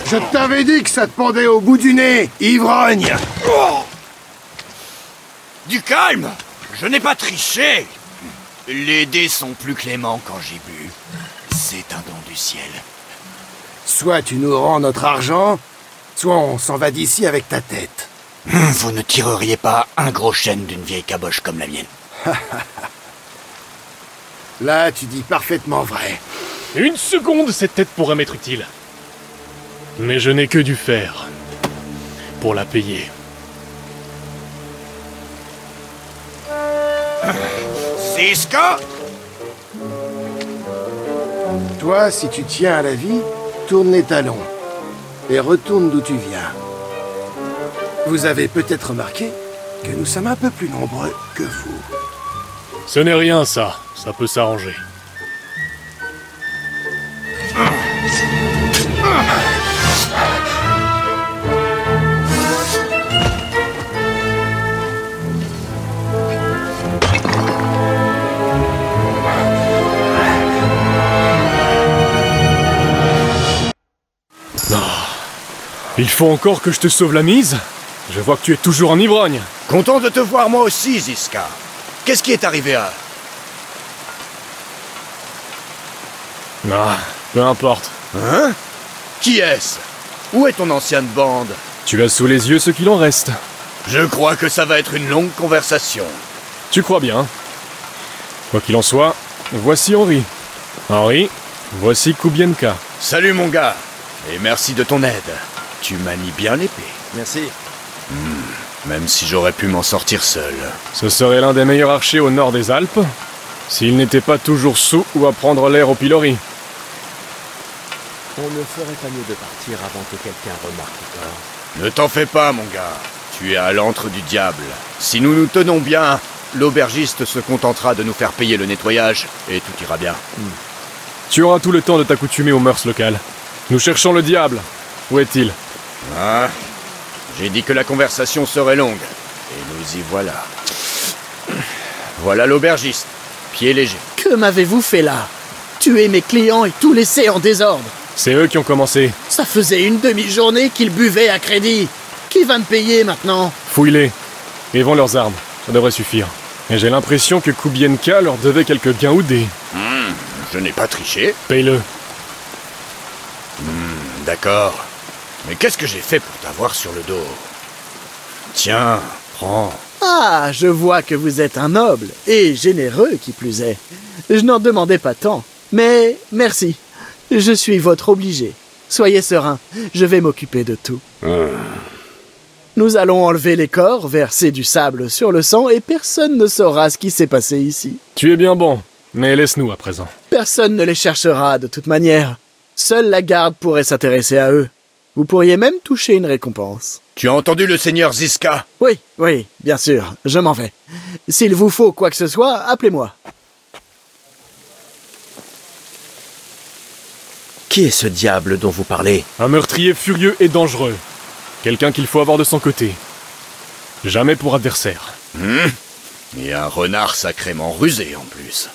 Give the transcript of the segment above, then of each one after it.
Je t'avais dit que ça te pendait au bout du nez, ivrogne! Du calme! Je n'ai pas triché! Les dés sont plus cléments quand j'ai bu. C'est un don du ciel. Soit tu nous rends notre argent, soit on s'en va d'ici avec ta tête. Vous ne tireriez pas un gros chêne d'une vieille caboche comme la mienne. Là, tu dis parfaitement vrai. Une seconde, cette tête pourrait m'être utile. Mais je n'ai que du fer. Pour la payer. Ziska! Toi, si tu tiens à la vie, tourne les talons. Et retourne d'où tu viens. Vous avez peut-être remarqué que nous sommes un peu plus nombreux que vous. Ce n'est rien, ça. Ça peut s'arranger. Il faut encore que je te sauve la mise? Je vois que tu es toujours en ivrogne. Content de te voir moi aussi, Ziska. Qu'est-ce qui est arrivé à... Ah, peu importe. Hein? Qui est-ce? Où est ton ancienne bande? Tu as sous les yeux ce qu'il en reste. Je crois que ça va être une longue conversation. Tu crois bien. Quoi qu'il en soit, voici Henri. Henri, voici Kubienka. Salut mon gars, et merci de ton aide. Tu manies bien l'épée. Merci. Même si j'aurais pu m'en sortir seul. Ce serait l'un des meilleurs archers au nord des Alpes, s'il n'était pas toujours sous ou à prendre l'air au pilori. On ne ferait pas mieux de partir avant que quelqu'un remarque encore. Ne t'en fais pas, mon gars. Tu es à l'antre du diable. Si nous nous tenons bien, l'aubergiste se contentera de nous faire payer le nettoyage, et tout ira bien. Tu auras tout le temps de t'accoutumer aux mœurs locales. Nous cherchons le diable. Où est-il? Ah, j'ai dit que la conversation serait longue. Et nous y voilà. Voilà l'aubergiste. Pied léger. Que m'avez-vous fait là? Tuer mes clients et tout laisser en désordre. C'est eux qui ont commencé. Ça faisait une demi-journée qu'ils buvaient à crédit. Qui va me payer maintenant? Fouille-les. Et vends leurs armes. Ça devrait suffire. Et j'ai l'impression que Kubienka leur devait quelques gains ou dés. Je n'ai pas triché. Paye-le. D'accord. Mais qu'est-ce que j'ai fait pour t'avoir sur le dos? Tiens, prends. Ah, je vois que vous êtes un noble, et généreux qui plus est. Je n'en demandais pas tant, mais merci. Je suis votre obligé. Soyez serein, je vais m'occuper de tout. Nous allons enlever les corps, verser du sable sur le sang, et personne ne saura ce qui s'est passé ici. Tu es bien bon, mais laisse-nous à présent. Personne ne les cherchera de toute manière. Seule la garde pourrait s'intéresser à eux. Vous pourriez même toucher une récompense. Tu as entendu le seigneur Ziska? Oui, bien sûr, je m'en vais. S'il vous faut quoi que ce soit, appelez-moi. Qui est ce diable dont vous parlez? Un meurtrier furieux et dangereux. Quelqu'un qu'il faut avoir de son côté. Jamais pour adversaire. Et un renard sacrément rusé en plus.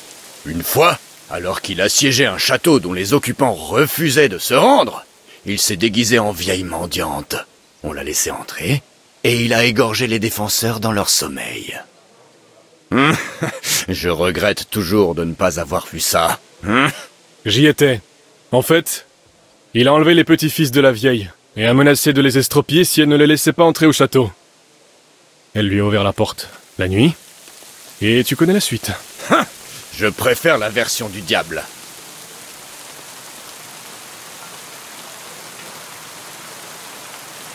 Une fois, alors qu'il assiégeait un château dont les occupants refusaient de se rendre, il s'est déguisé en vieille mendiante. On l'a laissé entrer, et il a égorgé les défenseurs dans leur sommeil. Je regrette toujours de ne pas avoir vu ça. J'y étais. En fait, il a enlevé les petits-fils de la vieille, et a menacé de les estropier si elle ne les laissait pas entrer au château. Elle lui a ouvert la porte, la nuit, et tu connais la suite. Je préfère la version du diable.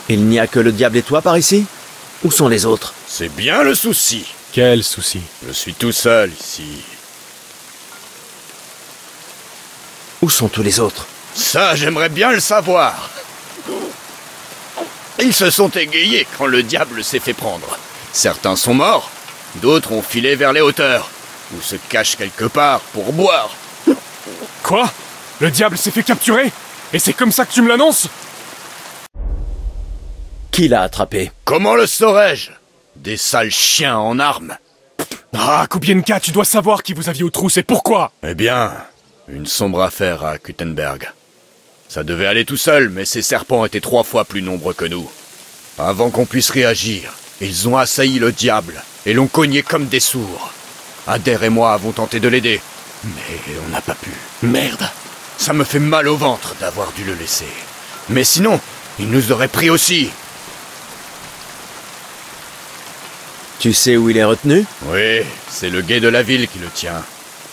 Il n'y a que le diable et toi par ici? Où sont les autres? C'est bien le souci. Quel souci? Je suis tout seul ici. Où sont tous les autres? Ça, j'aimerais bien le savoir. Ils se sont égayés quand le diable s'est fait prendre. Certains sont morts, d'autres ont filé vers les hauteurs, ou se cachent quelque part pour boire. Quoi? Le diable s'est fait capturer? Et c'est comme ça que tu me l'annonces? Qui l'a attrapé? Comment le saurais-je? Des sales chiens en armes. Ah, Kubienka, tu dois savoir qui vous aviez aux trousses et pourquoi! Eh bien, une sombre affaire à Kuttenberg. Ça devait aller tout seul, mais ces serpents étaient 3 fois plus nombreux que nous. Avant qu'on puisse réagir, ils ont assailli le diable et l'ont cogné comme des sourds. Adair et moi avons tenté de l'aider, mais on n'a pas pu. Merde! Ça me fait mal au ventre d'avoir dû le laisser. Mais sinon, il nous aurait pris aussi. Tu sais où il est retenu? Oui, c'est le guet de la ville qui le tient.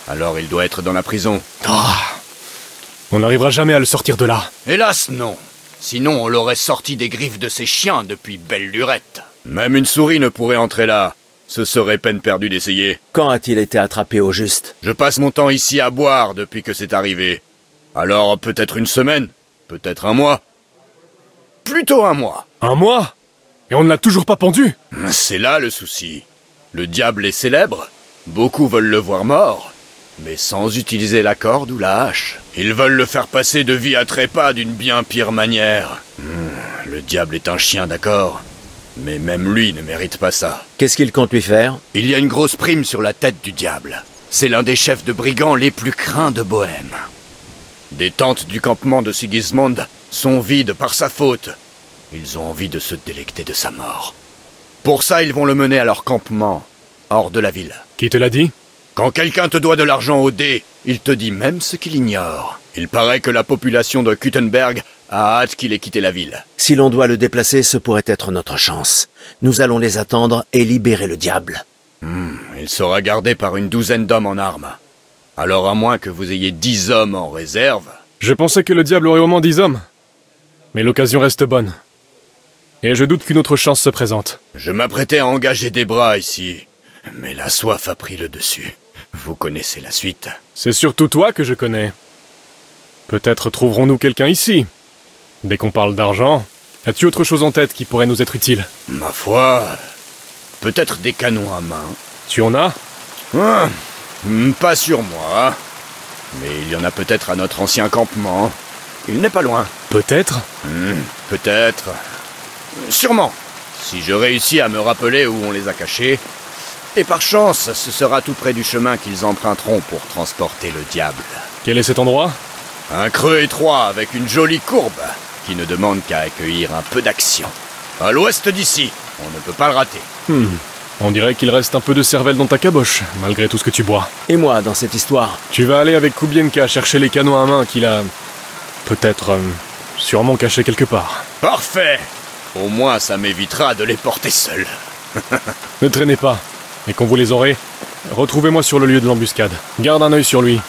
Alors il doit être dans la prison. Ah, on n'arrivera jamais à le sortir de là. Hélas, non. Sinon, on l'aurait sorti des griffes de ces chiens depuis belle lurette. Même une souris ne pourrait entrer là. Ce serait peine perdue d'essayer. Quand a-t-il été attrapé au juste? Je passe mon temps ici à boire depuis que c'est arrivé. Alors peut-être une semaine, peut-être un mois. Plutôt un mois. Un mois? Et on ne l'a toujours pas pendu? C'est là le souci. Le diable est célèbre. Beaucoup veulent le voir mort. Mais sans utiliser la corde ou la hache. Ils veulent le faire passer de vie à trépas d'une bien pire manière. Le diable est un chien, d'accord. Mais même lui ne mérite pas ça. Qu'est-ce qu'il compte lui faire? Il y a une grosse prime sur la tête du diable. C'est l'un des chefs de brigands les plus craints de Bohême. Des tentes du campement de Sigismund sont vides par sa faute. Ils ont envie de se délecter de sa mort. Pour ça, ils vont le mener à leur campement, hors de la ville. Qui te l'a dit? Quand quelqu'un te doit de l'argent au dé, il te dit même ce qu'il ignore. Il paraît que la population de Kuttenberg a hâte qu'il ait quitté la ville. Si l'on doit le déplacer, ce pourrait être notre chance. Nous allons les attendre et libérer le diable. Il sera gardé par une douzaine d'hommes en armes. Alors à moins que vous ayez 10 hommes en réserve... Je pensais que le diable aurait au moins 10 hommes. Mais l'occasion reste bonne. Et je doute qu'une autre chance se présente. Je m'apprêtais à engager des bras ici. Mais la soif a pris le dessus. Vous connaissez la suite. C'est surtout toi que je connais. Peut-être trouverons-nous quelqu'un ici. Dès qu'on parle d'argent, as-tu autre chose en tête qui pourrait nous être utile? Ma foi... Peut-être des canons à main. Tu en as? Pas sur moi. Mais il y en a peut-être à notre ancien campement. Il n'est pas loin. Peut-être? Peut-être. Sûrement. Si je réussis à me rappeler où on les a cachés. Et par chance, ce sera tout près du chemin qu'ils emprunteront pour transporter le diable. Quel est cet endroit? Un creux étroit avec une jolie courbe qui ne demande qu'à accueillir un peu d'action. À l'ouest d'ici, on ne peut pas le rater. On dirait qu'il reste un peu de cervelle dans ta caboche, malgré tout ce que tu bois. Et moi, dans cette histoire? Tu vas aller avec Kubienka chercher les canons à main qu'il a... peut-être... sûrement cachés quelque part. Parfait! Au moins, ça m'évitera de les porter seul. Ne traînez pas. Et quand vous les aurez, retrouvez-moi sur le lieu de l'embuscade. Garde un œil sur lui.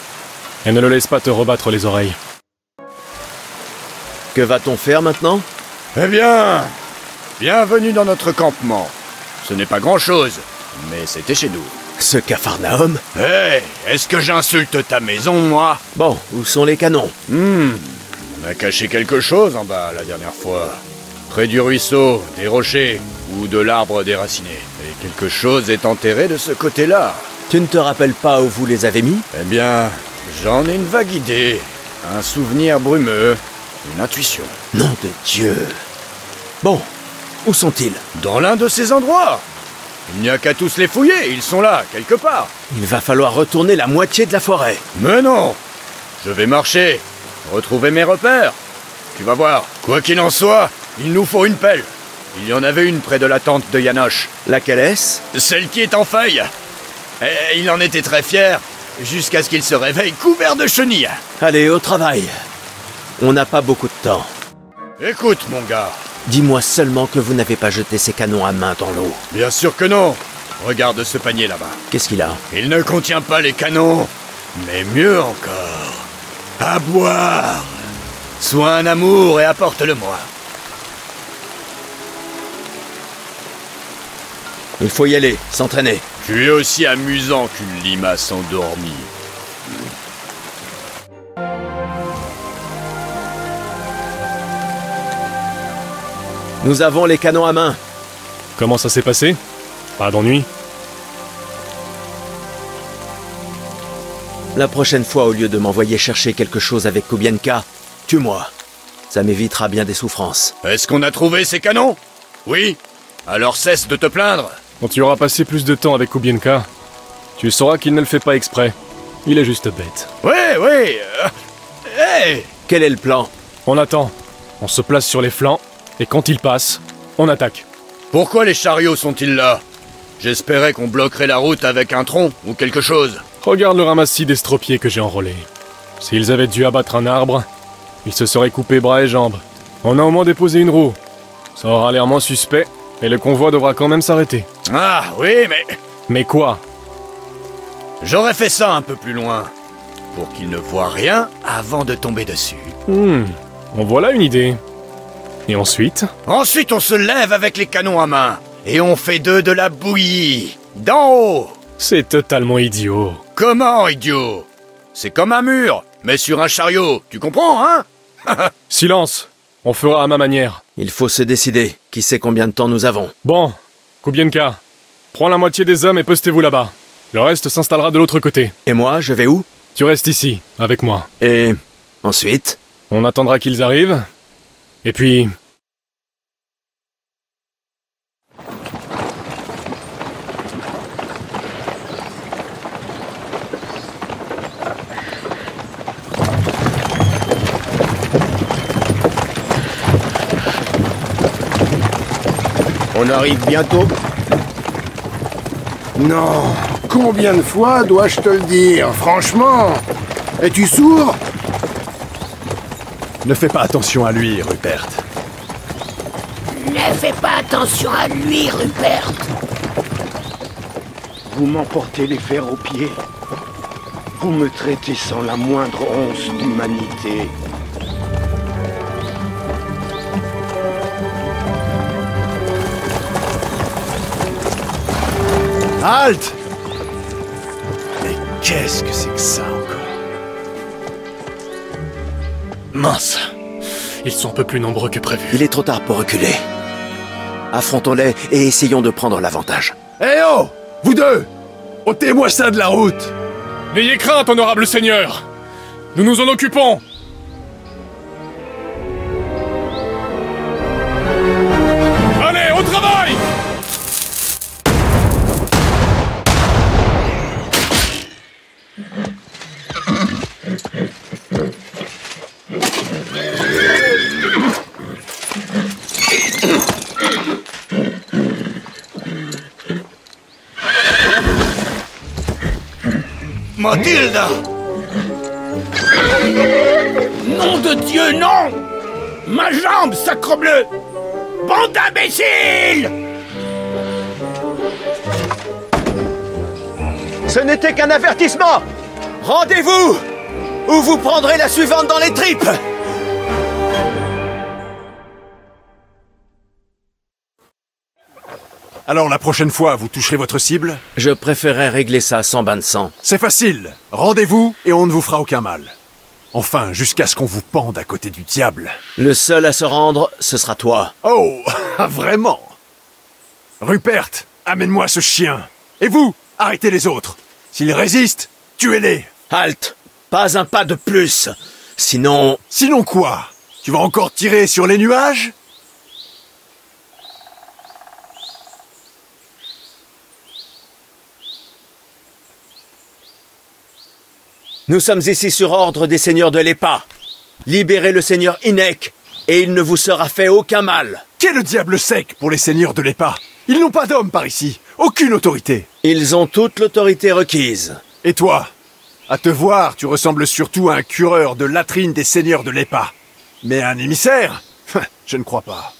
Et ne le laisse pas te rebattre les oreilles. Que va-t-on faire maintenant? Eh bien... Bienvenue dans notre campement. Ce n'est pas grand-chose, mais c'était chez nous. Ce Capharnaüm? Hé, est-ce que j'insulte ta maison, moi? Bon, où sont les canons? On a caché quelque chose en bas la dernière fois. Près du ruisseau, des rochers, ou de l'arbre déraciné. Et quelque chose est enterré de ce côté-là. Tu ne te rappelles pas où vous les avez mis? Eh bien, j'en ai une vague idée. Un souvenir brumeux. Une intuition. Nom de Dieu! Bon, où sont-ils? Dans l'un de ces endroits. Il n'y a qu'à tous les fouiller, ils sont là, quelque part. Il va falloir retourner la moitié de la forêt. Mais non! Je vais marcher, retrouver mes repères. Tu vas voir, quoi qu'il en soit, il nous faut une pelle. Il y en avait une près de la tente de Yanoche. Laquelle est-ce? Celle qui est en feuille. Et il en était très fier, jusqu'à ce qu'il se réveille couvert de chenilles. Allez, au travail. On n'a pas beaucoup de temps. Écoute, mon gars. Dis-moi seulement que vous n'avez pas jeté ces canons à main dans l'eau. Bien sûr que non. Regarde ce panier là-bas. Qu'est-ce qu'il a? Il ne contient pas les canons, mais mieux encore, à boire. Sois un amour et apporte-le-moi. Il faut y aller, s'entraîner. Tu es aussi amusant qu'une limace endormie. Nous avons les canons à main. Comment ça s'est passé? Pas d'ennui? La prochaine fois, au lieu de m'envoyer chercher quelque chose avec Kubienka, tue-moi. Ça m'évitera bien des souffrances. Est-ce qu'on a trouvé ces canons? Oui. Alors cesse de te plaindre. Quand tu auras passé plus de temps avec Kubienka, tu sauras qu'il ne le fait pas exprès. Il est juste bête. Oui. Hey! Quel est le plan? On attend. On se place sur les flancs, et quand il passe, on attaque. Pourquoi les chariots sont-ils là? J'espérais qu'on bloquerait la route avec un tronc ou quelque chose. Regarde le ramassis d'estropiés que j'ai enrôlé. S'ils avaient dû abattre un arbre, ils se seraient coupés bras et jambes. On a au moins déposé une roue. Ça aura l'air moins suspect, et le convoi devra quand même s'arrêter. Ah, oui, mais... Mais quoi? J'aurais fait ça un peu plus loin. Pour qu'ils ne voient rien avant de tomber dessus. En voilà une idée. Et ensuite? Ensuite, on se lève avec les canons à main. Et on fait d'eux de la bouillie. D'en haut. C'est totalement idiot. Comment, idiot? C'est comme un mur, mais sur un chariot. Tu comprends, hein? Silence! On fera à ma manière. Il faut se décider. Qui sait combien de temps nous avons? Bon, Kubienka, prends la moitié des hommes et postez-vous là-bas. Le reste s'installera de l'autre côté. Et moi, je vais où? Tu restes ici, avec moi. Et ensuite? On attendra qu'ils arrivent. Et puis... On arrive bientôt. Non, combien de fois dois-je te le dire, franchement? Es-tu sourd? Ne fais pas attention à lui, Rupert. Ne fais pas attention à lui, Rupert. Vous m'emportez les fers aux pieds. Vous me traitez sans la moindre once d'humanité. Halte! Mais qu'est-ce que c'est que ça encore? Mince. Ils sont un peu plus nombreux que prévu. Il est trop tard pour reculer. Affrontons-les et essayons de prendre l'avantage. Eh oh! Vous deux! Ôtez-moi ça de la route! N'ayez crainte, honorable seigneur! Nous nous en occupons! Allez, au travail! Mathilde! Nom de Dieu, non! Ma jambe, sacrebleu! Bande d'imbéciles! Ce n'était qu'un avertissement! Rendez-vous! Ou vous prendrez la suivante dans les tripes! Alors la prochaine fois, vous toucherez votre cible? Je préférerais régler ça sans bain de sang. C'est facile. Rendez-vous et on ne vous fera aucun mal. Enfin, jusqu'à ce qu'on vous pende à côté du diable. Le seul à se rendre, ce sera toi. Oh, vraiment? Rupert, amène-moi ce chien. Et vous, arrêtez les autres. S'ils résistent, tuez-les. Halte! Pas un pas de plus! Sinon... Sinon quoi? Tu vas encore tirer sur les nuages? Nous sommes ici sur ordre des seigneurs de l'Épa. Libérez le seigneur Hynek, et il ne vous sera fait aucun mal. Qu'est le diable sec pour les seigneurs de l'Épa? Ils n'ont pas d'hommes par ici. Aucune autorité. Ils ont toute l'autorité requise. Et toi? À te voir, tu ressembles surtout à un cureur de latrines des seigneurs de l'Épa. Mais un émissaire? Je ne crois pas.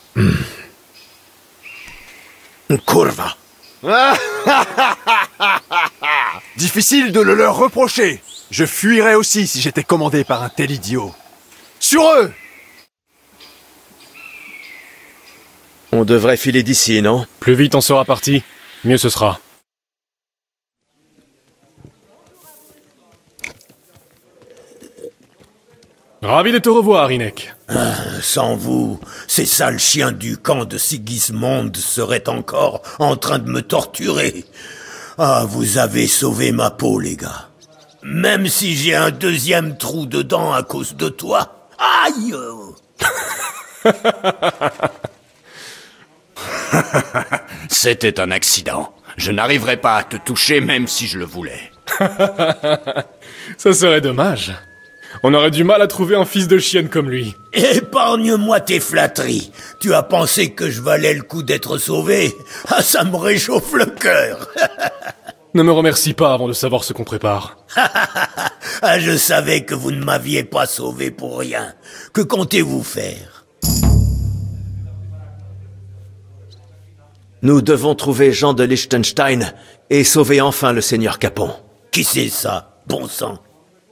Kurva. Difficile de le leur reprocher. Je fuirais aussi si j'étais commandé par un tel idiot. Sur eux! On devrait filer d'ici, non? Plus vite on sera parti, mieux ce sera. Ravi de te revoir, Hynek. Sans vous, ces sales chiens du camp de Sigismond seraient encore en train de me torturer. Ah, vous avez sauvé ma peau, les gars. Même si j'ai un deuxième trou dedans à cause de toi. Aïe! C'était un accident. Je n'arriverai pas à te toucher même si je le voulais. Ça serait dommage. On aurait du mal à trouver un fils de chienne comme lui. Épargne-moi tes flatteries. Tu as pensé que je valais le coup d'être sauvé? Ah, ça me réchauffe le cœur. Ne me remercie pas avant de savoir ce qu'on prépare. Ah, je savais que vous ne m'aviez pas sauvé pour rien. Que comptez-vous faire? Nous devons trouver Jean de Liechtenstein et sauver enfin le seigneur Capon. Qui c'est ça, bon sang?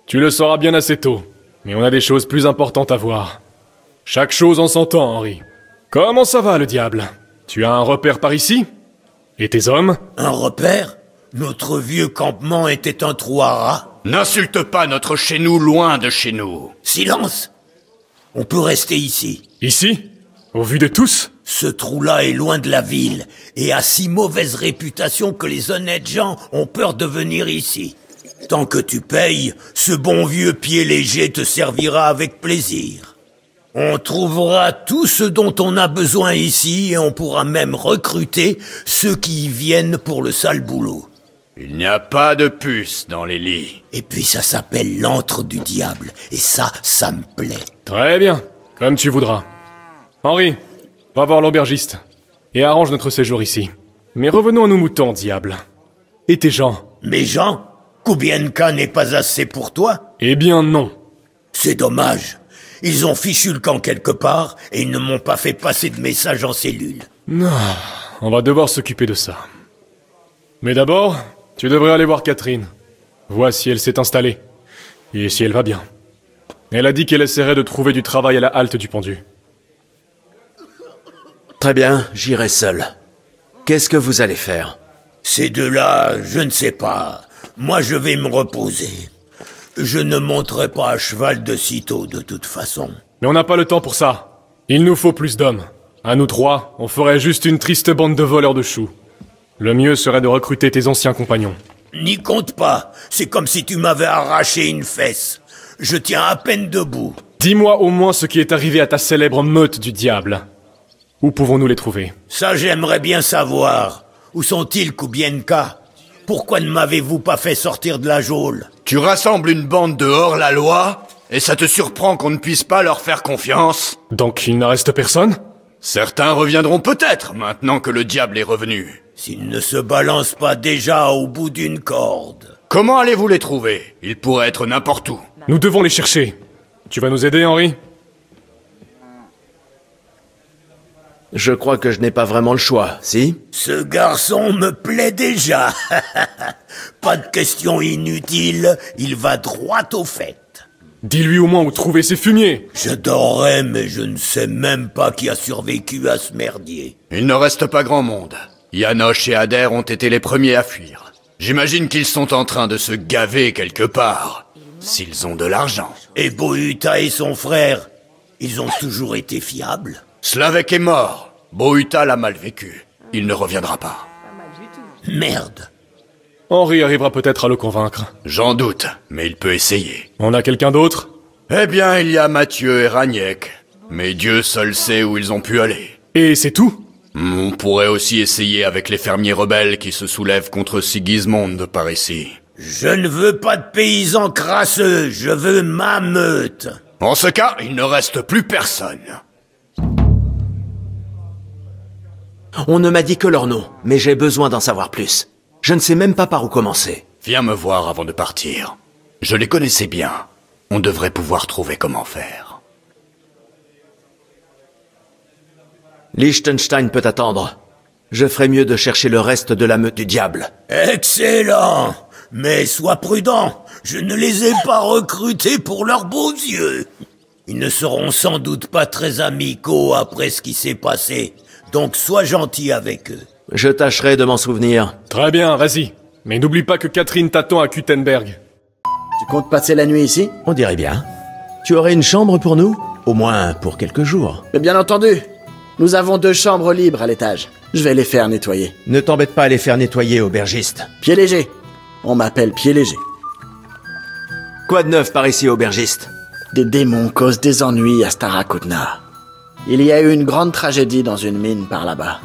Tu le sauras bien assez tôt, mais on a des choses plus importantes à voir. Chaque chose en son temps, Henri. Comment ça va, le diable? Tu as un repère par ici? Et tes hommes? Un repère? Notre vieux campement était un trou à rats. N'insulte pas notre chez nous loin de chez nous. Silence! On peut rester ici. Ici? Au vu de tous? Ce trou-là est loin de la ville et a si mauvaise réputation que les honnêtes gens ont peur de venir ici. Tant que tu payes, ce bon vieux pied léger te servira avec plaisir. On trouvera tout ce dont on a besoin ici et on pourra même recruter ceux qui y viennent pour le sale boulot. Il n'y a pas de puce dans les lits. Et puis ça s'appelle l'antre du diable et ça me plaît. Très bien, comme tu voudras. Henri, va voir l'aubergiste et arrange notre séjour ici. Mais revenons à nos moutons, diable. Et tes gens? Mes gens? Kubienka n'est pas assez pour toi? Eh bien non. C'est dommage. Ils ont fichu le camp quelque part et ils ne m'ont pas fait passer de message en cellule. On va devoir s'occuper de ça. Mais d'abord, tu devrais aller voir Catherine. Vois si elle s'est installée. Et si elle va bien. Elle a dit qu'elle essaierait de trouver du travail à la halte du pendu. Très bien, j'irai seul. Qu'est-ce que vous allez faire? Ces deux-là, je ne sais pas. Moi, je vais me reposer. Je ne monterai pas à cheval de sitôt, de toute façon. Mais on n'a pas le temps pour ça. Il nous faut plus d'hommes. À nous trois, on ferait juste une triste bande de voleurs de choux. Le mieux serait de recruter tes anciens compagnons. N'y compte pas. C'est comme si tu m'avais arraché une fesse. Je tiens à peine debout. Dis-moi au moins ce qui est arrivé à ta célèbre meute du diable. Où pouvons-nous les trouver? Ça, j'aimerais bien savoir. Où sont-ils, Kubienka? Pourquoi ne m'avez-vous pas fait sortir de la geôle? Tu rassembles une bande de hors-la-loi, et ça te surprend qu'on ne puisse pas leur faire confiance? Donc il ne reste personne? Certains reviendront peut-être, maintenant que le diable est revenu. S'ils ne se balancent pas déjà au bout d'une corde. Comment allez-vous les trouver? Ils pourraient être n'importe où. Nous devons les chercher. Tu vas nous aider, Henri? Je crois que je n'ai pas vraiment le choix, si? Ce garçon me plaît déjà. Pas de questions inutiles, il va droit au fait. Dis-lui au moins où trouver ces fumiers. J'adorerais, mais je ne sais même pas qui a survécu à ce merdier. Il ne reste pas grand monde. Yanoche et Adair ont été les premiers à fuir. J'imagine qu'ils sont en train de se gaver quelque part. S'ils ont de l'argent. Et Bohuta et son frère, ils ont toujours été fiables. Slavek est mort. Bohuta l'a mal vécu. Il ne reviendra pas. Merde. Henri arrivera peut-être à le convaincre. J'en doute, mais il peut essayer. On a quelqu'un d'autre? Eh bien, il y a Mathieu et Raniek. Mais Dieu seul sait où ils ont pu aller. Et c'est tout? On pourrait aussi essayer avec les fermiers rebelles qui se soulèvent contre Sigismond par ici. Je ne veux pas de paysans crasseux, je veux ma meute. En ce cas, il ne reste plus personne. On ne m'a dit que leur nom, mais j'ai besoin d'en savoir plus. Je ne sais même pas par où commencer. Viens me voir avant de partir. Je les connaissais bien. On devrait pouvoir trouver comment faire. Liechtenstein peut attendre. Je ferai mieux de chercher le reste de la meute du diable. Excellent. Mais sois prudent. Je ne les ai pas recrutés pour leurs beaux yeux. Ils ne seront sans doute pas très amicaux après ce qui s'est passé. Donc sois gentil avec eux. Je tâcherai de m'en souvenir. Très bien, vas-y. Mais n'oublie pas que Catherine t'attend à Kuttenberg. Tu comptes passer la nuit ici? On dirait bien. Tu aurais une chambre pour nous? Au moins pour quelques jours. Mais bien entendu. Nous avons 2 chambres libres à l'étage. Je vais les faire nettoyer. Ne t'embête pas à les faire nettoyer, aubergiste. Pied léger. On m'appelle Pied léger. Quoi de neuf par ici, aubergiste? Des démons causent des ennuis à Starakutna. Il y a eu une grande tragédie dans une mine par là-bas.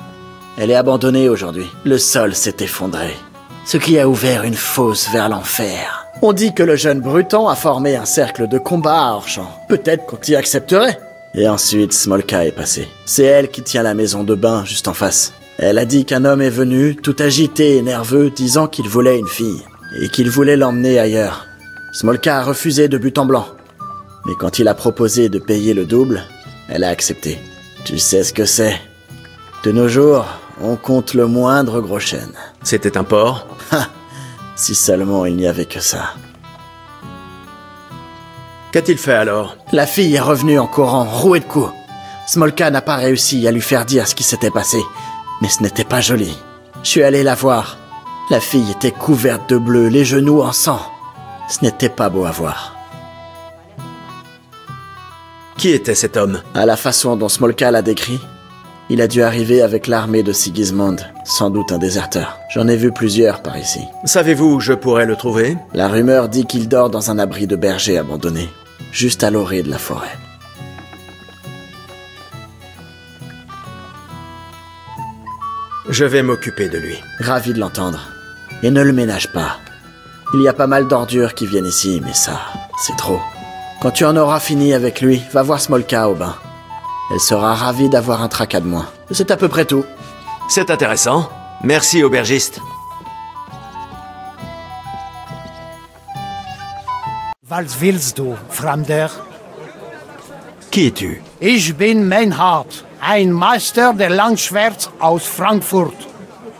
Elle est abandonnée aujourd'hui. Le sol s'est effondré, ce qui a ouvert une fosse vers l'enfer. On dit que le jeune Brutan a formé un cercle de combat à Orchamps. Peut-être qu'on t'y accepterait. Et ensuite, Smolka est passée. C'est elle qui tient la maison de bain juste en face. Elle a dit qu'un homme est venu, tout agité et nerveux, disant qu'il voulait une fille. Et qu'il voulait l'emmener ailleurs. Smolka a refusé de but en blanc. Mais quand il a proposé de payer le double, elle a accepté. Tu sais ce que c'est. De nos jours, on compte le moindre gros chêne. C'était un porc? Si seulement il n'y avait que ça. Qu'a-t-il fait alors? La fille est revenue en courant, rouée de coups. Smolka n'a pas réussi à lui faire dire ce qui s'était passé, mais ce n'était pas joli. Je suis allé la voir. La fille était couverte de bleu, les genoux en sang. Ce n'était pas beau à voir. Qui était cet homme? À la façon dont Smolka l'a décrit, il a dû arriver avec l'armée de Sigismund, sans doute un déserteur. J'en ai vu plusieurs par ici. Savez-vous où je pourrais le trouver? La rumeur dit qu'il dort dans un abri de berger abandonné, juste à l'orée de la forêt. Je vais m'occuper de lui. Ravi de l'entendre. Et ne le ménage pas. Il y a pas mal d'ordures qui viennent ici, mais ça, c'est trop. Quand tu en auras fini avec lui, va voir Smolka au bain. Elle sera ravie d'avoir un tracas de moins. C'est à peu près tout. C'est intéressant. Merci, aubergiste. Was willst du, Fremder? Qui es-tu? Ich bin Meinhard, ein Meister der Langschwerts aus Frankfurt.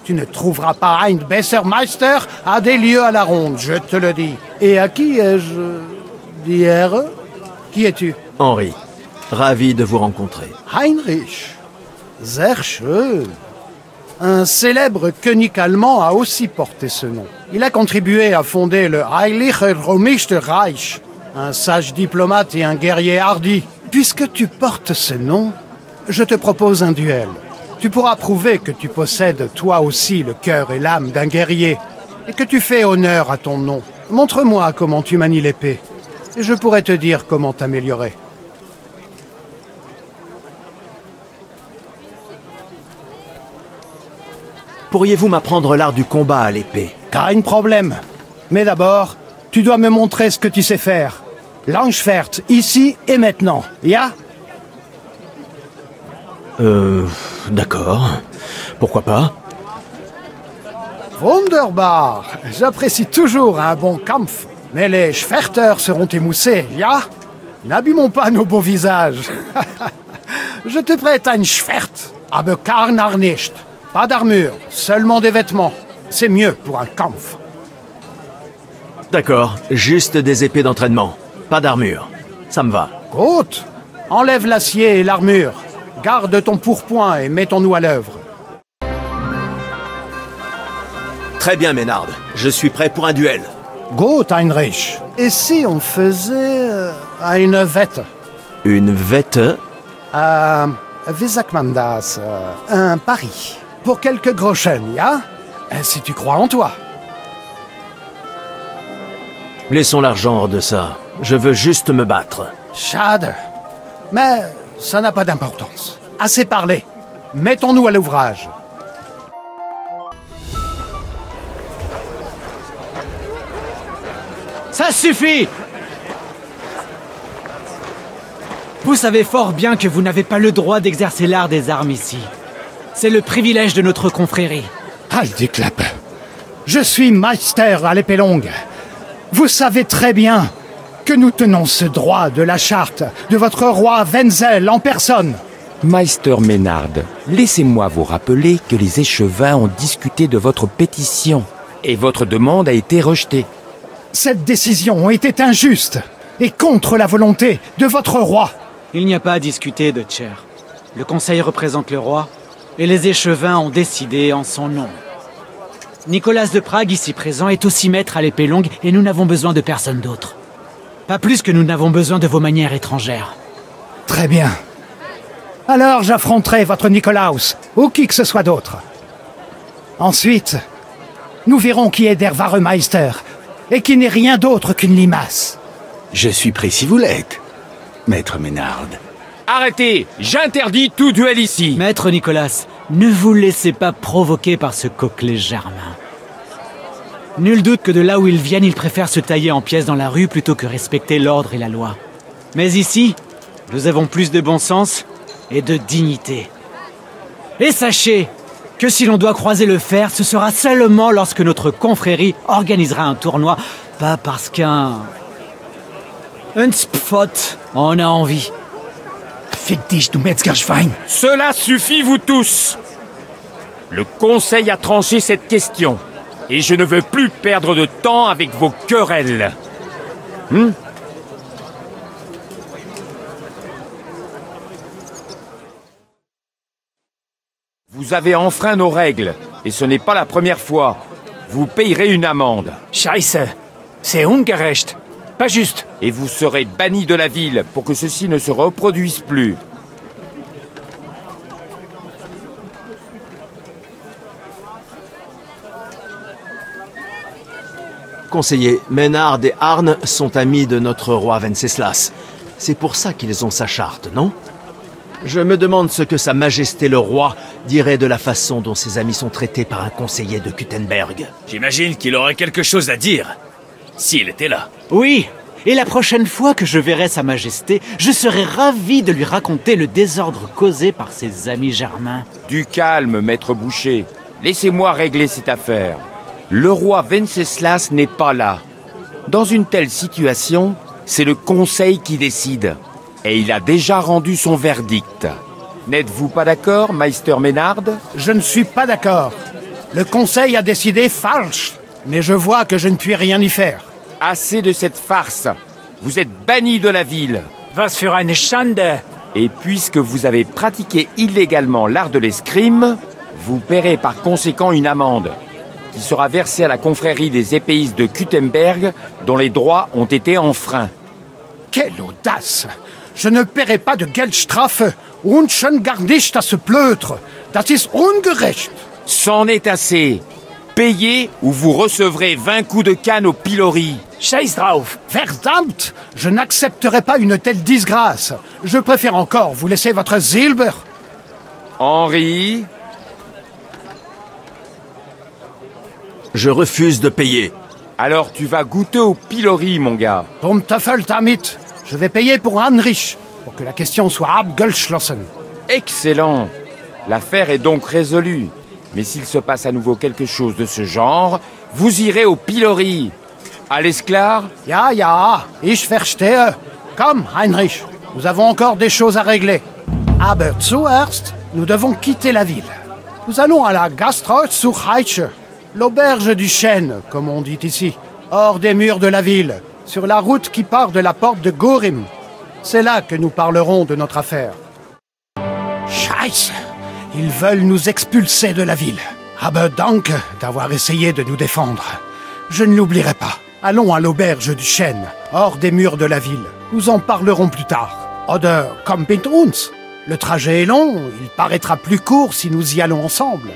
Tu ne trouveras pas un besser Meister à des lieux à la ronde, je te le dis. Et à qui ai-je d'hier? Qui es-tu? Henri. Ravi de vous rencontrer. Heinrich. Sehr schön. Un célèbre König allemand a aussi porté ce nom. Il a contribué à fonder le Heilige Römische Reich. Un sage diplomate et un guerrier hardi. Puisque tu portes ce nom, je te propose un duel. Tu pourras prouver que tu possèdes toi aussi le cœur et l'âme d'un guerrier, et que tu fais honneur à ton nom. Montre-moi comment tu manies l'épée, et je pourrai te dire comment t'améliorer. Pourriez-vous m'apprendre l'art du combat à l'épée? Kein problème. Mais d'abord, tu dois me montrer ce que tu sais faire. Langschwert, ici et maintenant. Ya? D'accord. Pourquoi pas? Wunderbar. J'apprécie toujours un bon Kampf. Mais les Schwerter seront émoussés, ya? N'abîmons pas nos beaux visages. Je te prête un Schwert, aber kein nicht. Pas d'armure, seulement des vêtements. C'est mieux pour un Kampf. D'accord, juste des épées d'entraînement. Pas d'armure. Ça me va. Gut. Enlève l'acier et l'armure. Garde ton pourpoint et mettons-nous à l'œuvre. Très bien, Ménard. Je suis prêt pour un duel. Gut, Heinrich. Et si on faisait une wette? Une wette? Wie sagt man das? Un pari. Pour quelques groschen, ya? Si tu crois en toi. Laissons l'argent hors de ça. Je veux juste me battre. Schade. Mais ça n'a pas d'importance. Assez parlé. Mettons-nous à l'ouvrage. Ça suffit! Vous savez fort bien que vous n'avez pas le droit d'exercer l'art des armes ici. C'est le privilège de notre confrérie. Halt die Klappe. Je suis Meister à l'épée longue. Vous savez très bien que nous tenons ce droit de la charte de votre roi Wenzel en personne. Meister Ménard, laissez-moi vous rappeler que les échevins ont discuté de votre pétition et votre demande a été rejetée. Cette décision était injuste et contre la volonté de votre roi. Il n'y a pas à discuter, de Tcher. Le conseil représente le roi et les échevins ont décidé en son nom. Nicolas de Prague, ici présent, est aussi maître à l'épée longue et nous n'avons besoin de personne d'autre. Pas plus que nous n'avons besoin de vos manières étrangères. Très bien. Alors j'affronterai votre Nikolaus, ou qui que ce soit d'autre. Ensuite, nous verrons qui est der wahre Meister, et qui n'est rien d'autre qu'une limace. Je suis prêt si vous l'êtes, Maître Ménard. Arrêtez! J'interdis tout duel ici! Maître Nicolas, Ne vous laissez pas provoquer par ce coquelet germain. Nul doute que de là où ils viennent, ils préfèrent se tailler en pièces dans la rue plutôt que respecter l'ordre et la loi. Mais ici, nous avons plus de bon sens et de dignité. Et sachez que si l'on doit croiser le fer, ce sera seulement lorsque notre confrérie organisera un tournoi, pas parce qu'un spot en a envie. Fick dich, du Metzgerschwein! Cela suffit, vous tous! Le Conseil a tranché cette question, et je ne veux plus perdre de temps avec vos querelles. Vous avez enfreint nos règles, et ce n'est pas la première fois. Vous payerez une amende. Scheiße! C'est ungerecht! Pas juste! Et vous serez banni de la ville pour que ceci ne se reproduise plus. Conseiller, Ménard et Arne sont amis de notre roi Venceslas. C'est pour ça qu'ils ont sa charte, non? Je me demande ce que Sa Majesté le roi dirait de la façon dont ses amis sont traités par un conseiller de Kuttenberg. J'imagine qu'il aurait quelque chose à dire, s'il était là. Oui, et la prochaine fois que je verrai Sa Majesté, je serai ravi de lui raconter le désordre causé par ses amis germains. Du calme, maître Boucher. Laissez-moi régler cette affaire. Le roi Venceslas n'est pas là. Dans une telle situation, c'est le Conseil qui décide. Et il a déjà rendu son verdict. N'êtes-vous pas d'accord, Meister Ménard? Je ne suis pas d'accord. Le Conseil a décidé falsch, mais je vois que je ne puis rien y faire. Assez de cette farce. Vous êtes banni de la ville. Was für eine Schande! Et puisque vous avez pratiqué illégalement l'art de l'escrime, vous paierez par conséquent une amende, qui sera versée à la confrérie des épéistes de Kuttenberg, dont les droits ont été enfreints. Quelle audace! Je ne paierai pas de Geldstrafe und schon gar nicht das Pleutre. Das ist ungerecht. C'en est assez. Payez ou vous recevrez 20 coups de canne au pilori. Scheiß drauf! Verdammt! Je n'accepterai pas une telle disgrâce. Je préfère encore vous laisser votre Silber. Henri? Je refuse de payer. Alors tu vas goûter au pilori, mon gars. Tom Teufel damit. Je vais payer pour Heinrich, pour que la question soit abgeschlossen. Excellent. L'affaire est donc résolue. Mais s'il se passe à nouveau quelque chose de ce genre, vous irez au pilori. Alles klar? Ja, ja, ich verstehe. Komm, Heinrich, nous avons encore des choses à régler. Aber zuerst, nous devons quitter la ville. Nous allons à la Gasthaus zur Heitsche, l'auberge du chêne, comme on dit ici, hors des murs de la ville, sur la route qui part de la porte de Gorim. C'est là que nous parlerons de notre affaire. Scheiße! Ils veulent nous expulser de la ville. Aber danke d'avoir essayé de nous défendre. Je ne l'oublierai pas. Allons à l'auberge du chêne, hors des murs de la ville. Nous en parlerons plus tard. Oder komm mit uns. Le trajet est long, il paraîtra plus court si nous y allons ensemble.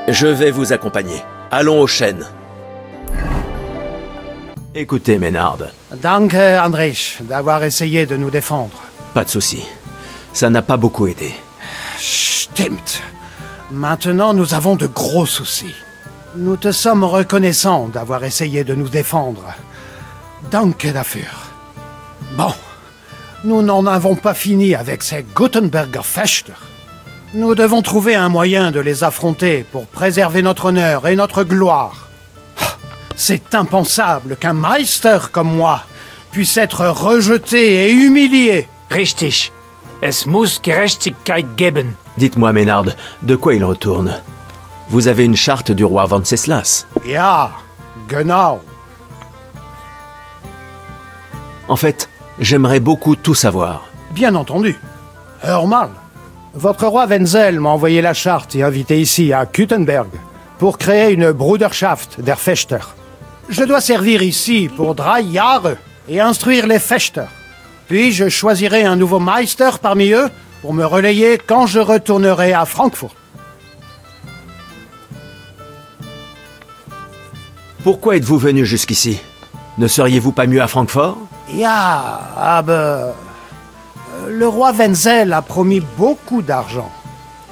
Je vais vous accompagner. Allons au chêne. Écoutez, Ménard. Danke, Heinrich, d'avoir essayé de nous défendre. Pas de souci. Ça n'a pas beaucoup aidé. Stimmt. Maintenant, nous avons de gros soucis. Nous te sommes reconnaissants d'avoir essayé de nous défendre. Danke dafür. Bon, nous n'en avons pas fini avec ces Gutenberger Fechter. Nous devons trouver un moyen de les affronter pour préserver notre honneur et notre gloire. C'est impensable qu'un Meister comme moi puisse être rejeté et humilié. Richtig. Es muss Gerechtigkeit geben. Dites-moi, Ménard, de quoi il retourne? Vous avez une charte du roi Venceslas. Ja, genau. En fait, j'aimerais beaucoup tout savoir. Bien entendu. Hör mal. Votre roi Wenzel m'a envoyé la charte et invité ici, à Kuttenberg, pour créer une Bruderschaft der Fechter. Je dois servir ici pour 3 Jahre et instruire les Fechter. Puis je choisirai un nouveau Meister parmi eux pour me relayer quand je retournerai à Francfort. Pourquoi êtes-vous venu jusqu'ici? Ne seriez-vous pas mieux à Francfort? Ja, aber... Le roi Wenzel a promis beaucoup d'argent.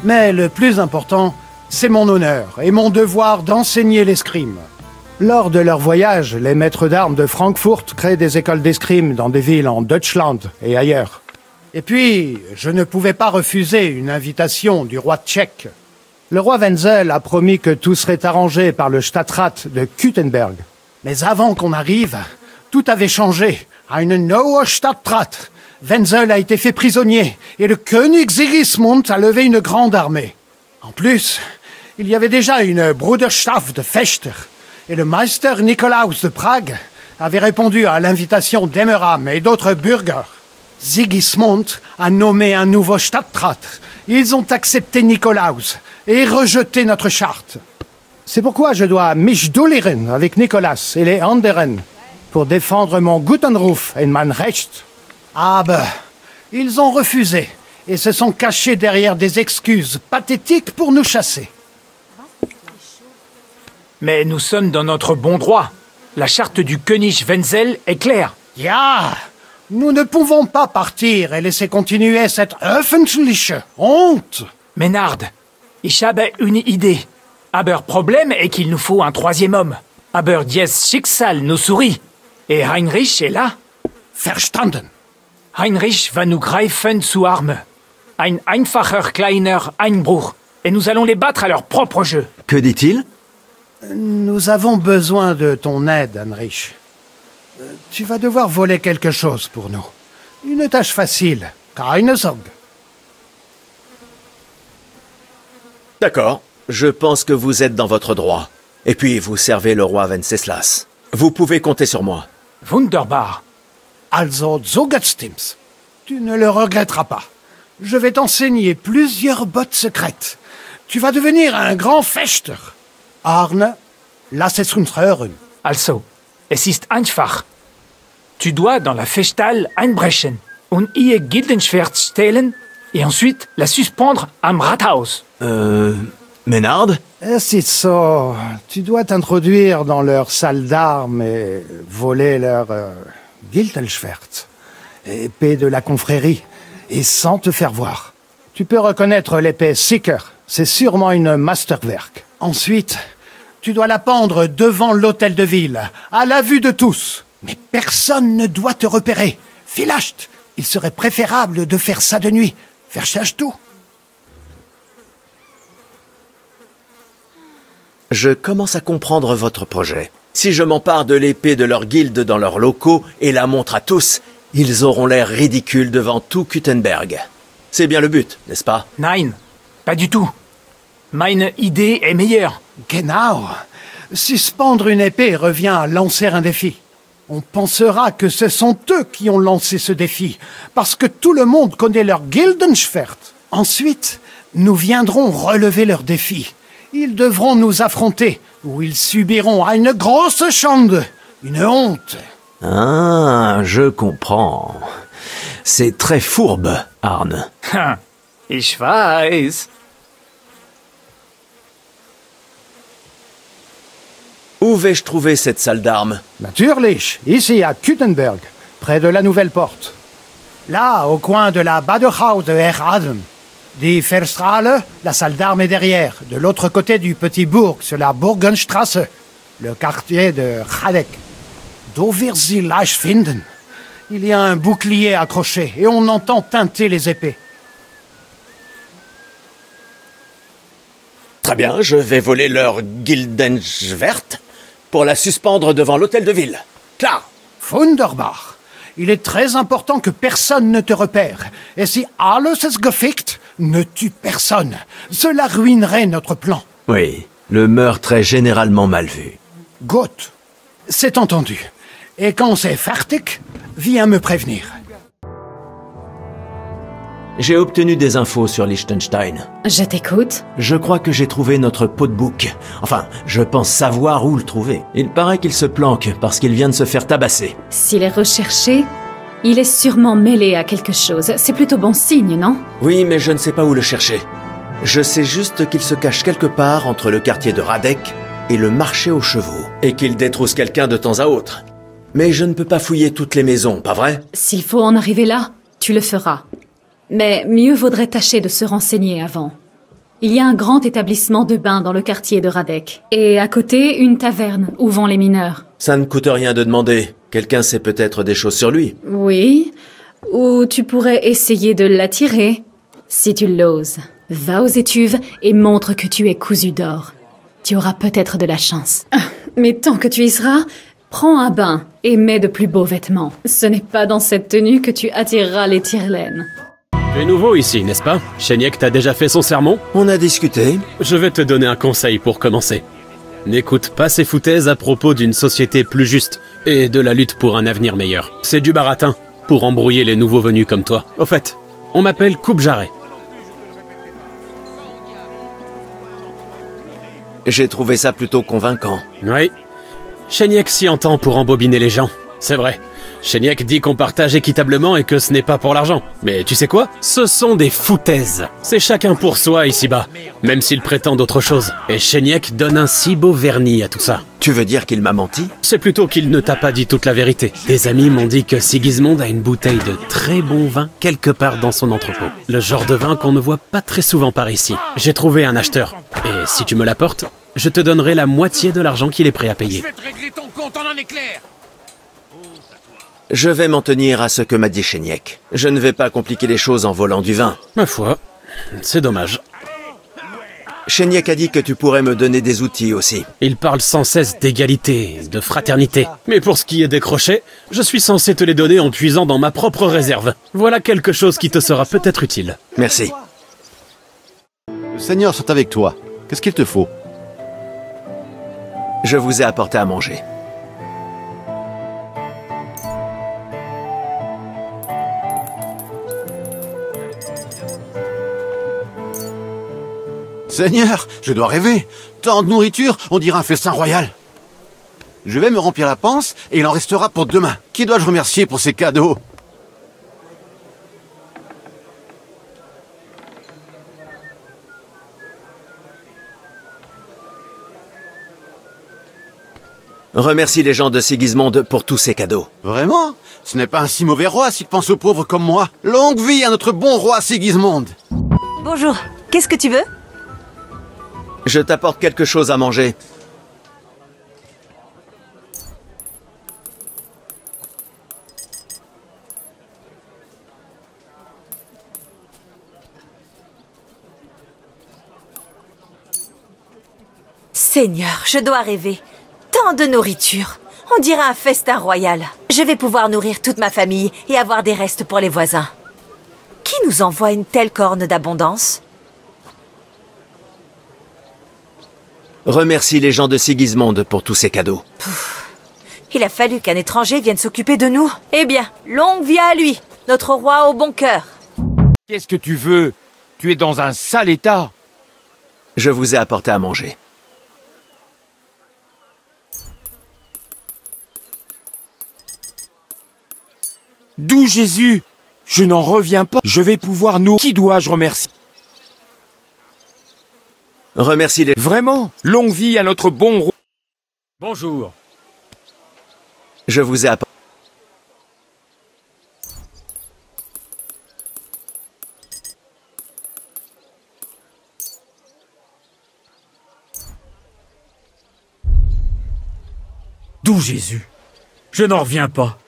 Mais le plus important, c'est mon honneur et mon devoir d'enseigner l'escrime. Lors de leur voyage, les maîtres d'armes de Francfort créent des écoles d'escrime dans des villes en Deutschland et ailleurs. Et puis, je ne pouvais pas refuser une invitation du roi tchèque. Le roi Wenzel a promis que tout serait arrangé par le Stadtrat de Kuttenberg. Mais avant qu'on arrive, tout avait changé. Einen neuen Stadtrat. Wenzel a été fait prisonnier et le König Sigismund a levé une grande armée. En plus, il y avait déjà une Bruderschaft de Fechter et le Meister Nikolaus de Prague avait répondu à l'invitation d'Emmeram et d'autres bürgers. Sigismund a nommé un nouveau Stadtrat. Ils ont accepté Nikolaus et rejeté notre charte. C'est pourquoi je dois mich duellieren avec Nicolas et les anderen pour défendre mon Gutenruf et mein Recht. Ah ben, ils ont refusé et se sont cachés derrière des excuses pathétiques pour nous chasser. Mais nous sommes dans notre bon droit. La charte du König Wenzel est claire. Ja, nous ne pouvons pas partir et laisser continuer cette öffentliche Honte. Ménard, ich habe une idée. Aber Problème est qu'il nous faut un troisième homme. Aber dies Schicksal nous sourit. Et Heinrich est là. Verstanden. Heinrich va nous greifen zu Arme. Ein einfacher kleiner Einbruch. Et nous allons les battre à leur propre jeu. Que dit-il? Nous avons besoin de ton aide, Heinrich. Tu vas devoir voler quelque chose pour nous. Une tâche facile. Keine Sorge. D'accord. Je pense que vous êtes dans votre droit. Et puis, vous servez le roi Wenceslas. Vous pouvez compter sur moi. Wunderbar. Also, so stimmt's. Tu ne le regretteras pas. Je vais t'enseigner plusieurs bottes secrètes. Tu vas devenir un grand Fechter. Arne, lass es uns hören. Also, es ist einfach. Tu dois dans la Festhalle einbrechen und ihr Gildenschwert stehlen et ensuite la suspendre am Rathaus. Ménard? C'est ça. Tu dois t'introduire dans leur salle d'armes et voler leur Gildenschwert, épée de la confrérie, et sans te faire voir. Tu peux reconnaître l'épée Seeker. C'est sûrement une Masterwerk. Ensuite, tu dois la pendre devant l'hôtel de ville, à la vue de tous. Mais personne ne doit te repérer. Vielleicht, il serait préférable de faire ça de nuit. Verstehst du? Je commence à comprendre votre projet. Si je m'empare de l'épée de leur guilde dans leurs locaux et la montre à tous, ils auront l'air ridicules devant tout Kuttenberg. C'est bien le but, n'est-ce pas? Nein, pas du tout. Meine Idée est meilleure. Genau. Suspendre une épée revient à lancer un défi. On pensera que ce sont eux qui ont lancé ce défi, parce que tout le monde connaît leur Gildenschwert. Ensuite, nous viendrons relever leur défi. Ils devront nous affronter, ou ils subiront une grosse Schande, une honte. Ah, je comprends. C'est très fourbe, Arne. Ich weiß. Où vais-je trouver cette salle d'armes? Natürlich, ici à Kuttenberg, près de la nouvelle porte. Là, au coin de la Badehaus de Herraden. Die Verstrahle, la salle d'armes est derrière, de l'autre côté du petit bourg, sur la Burgenstrasse, le quartier de Radek. Do wir sie leicht finden. Il y a un bouclier accroché et on entend teinter les épées. Très bien, je vais voler leur Gildenschwert pour la suspendre devant l'hôtel de ville. Klar. Wunderbar. Il est très important que personne ne te repère. Et si alles ist gefickt, ne tue personne. Cela ruinerait notre plan. Oui, le meurtre est généralement mal vu. Gut. C'est entendu. Et quand c'est fertig, viens me prévenir. J'ai obtenu des infos sur Liechtenstein. Je t'écoute. Je crois que j'ai trouvé notre pot de bouc. Enfin, je pense savoir où le trouver. Il paraît qu'il se planque parce qu'il vient de se faire tabasser. S'il est recherché, il est sûrement mêlé à quelque chose. C'est plutôt bon signe, non? Oui, mais je ne sais pas où le chercher. Je sais juste qu'il se cache quelque part entre le quartier de Radek et le marché aux chevaux. Et qu'il détrousse quelqu'un de temps à autre. Mais je ne peux pas fouiller toutes les maisons, pas vrai? S'il faut en arriver là, tu le feras. Mais mieux vaudrait tâcher de se renseigner avant. Il y a un grand établissement de bains dans le quartier de Radek. Et à côté, une taverne où vont les mineurs. Ça ne coûte rien de demander. Quelqu'un sait peut-être des choses sur lui. Oui. Ou tu pourrais essayer de l'attirer, si tu l'oses. Va aux étuves et montre que tu es cousu d'or. Tu auras peut-être de la chance. Mais tant que tu y seras, prends un bain et mets de plus beaux vêtements. Ce n'est pas dans cette tenue que tu attireras les tire-laines. Tu es nouveau ici, n'est-ce pas? Sheniek t'a déjà fait son sermon? On a discuté. Je vais te donner un conseil pour commencer. N'écoute pas ces foutaises à propos d'une société plus juste et de la lutte pour un avenir meilleur. C'est du baratin pour embrouiller les nouveaux venus comme toi. Au fait, on m'appelle Coupe-Jarret. J'ai trouvé ça plutôt convaincant. Oui. Sheniek s'y entend pour embobiner les gens. C'est vrai. Sheniek dit qu'on partage équitablement et que ce n'est pas pour l'argent. Mais tu sais quoi? Ce sont des foutaises. C'est chacun pour soi ici-bas, même s'il prétend autre chose. Et Sheniek donne un si beau vernis à tout ça. Tu veux dire qu'il m'a menti? C'est plutôt qu'il ne t'a pas dit toute la vérité. Des amis m'ont dit que Sigismond a une bouteille de très bon vin quelque part dans son entrepôt. Le genre de vin qu'on ne voit pas très souvent par ici. J'ai trouvé un acheteur. Et si tu me l'apportes, je te donnerai la moitié de l'argent qu'il est prêt à payer. Je vais te régler ton compte en un éclair. Je vais m'en tenir à ce que m'a dit Sheniek. Je ne vais pas compliquer les choses en volant du vin. Ma foi, c'est dommage. Sheniek a dit que tu pourrais me donner des outils aussi. Il parle sans cesse d'égalité, de fraternité. Mais pour ce qui est des crochets, je suis censé te les donner en puisant dans ma propre réserve. Voilà quelque chose qui te sera peut-être utile. Merci. Le Seigneur soit avec toi. Qu'est-ce qu'il te faut? Je vous ai apporté à manger. Seigneur, je dois rêver. Tant de nourriture, on dirait un festin royal. Je vais me remplir la panse et il en restera pour demain. Qui dois-je remercier pour ces cadeaux? Remercie les gens de Sigismond pour tous ces cadeaux. Vraiment? Ce n'est pas un si mauvais roi s'il pense aux pauvres comme moi. Longue vie à notre bon roi Sigismond. Bonjour, qu'est-ce que tu veux? Je t'apporte quelque chose à manger. Seigneur, je dois rêver. Tant de nourriture. On dirait un festin royal. Je vais pouvoir nourrir toute ma famille et avoir des restes pour les voisins. Qui nous envoie une telle corne d'abondance? Remercie les gens de Sigismond pour tous ces cadeaux. Il a fallu qu'un étranger vienne s'occuper de nous. Eh bien, longue vie à lui, notre roi au bon cœur. Qu'est-ce que tu veux? Tu es dans un sale état. Je vous ai apporté à manger. D'où Jésus? Je n'en reviens pas. Je vais pouvoir nous... Qui dois-je remercier? Remercie les... Vraiment? Longue vie à notre bon roi. Bonjour. Je vous ai apporté... D'où Jésus? Je n'en reviens pas.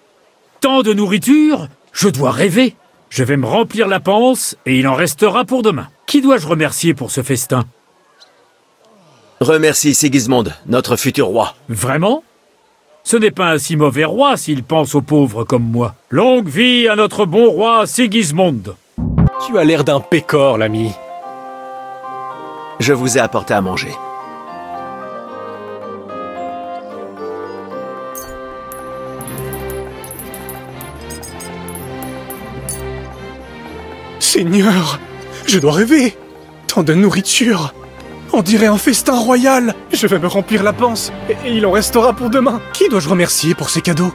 Tant de nourriture, je dois rêver. Je vais me remplir la panse et il en restera pour demain. Qui dois-je remercier pour ce festin? Remercie Sigismond, notre futur roi. Vraiment? Ce n'est pas un si mauvais roi s'il pense aux pauvres comme moi. Longue vie à notre bon roi Sigismond. Tu as l'air d'un pécor, l'ami. Je vous ai apporté à manger. Seigneur, je dois rêver. Tant de nourriture. On dirait un festin royal. Je vais me remplir la panse et il en restera pour demain. Qui dois-je remercier pour ces cadeaux?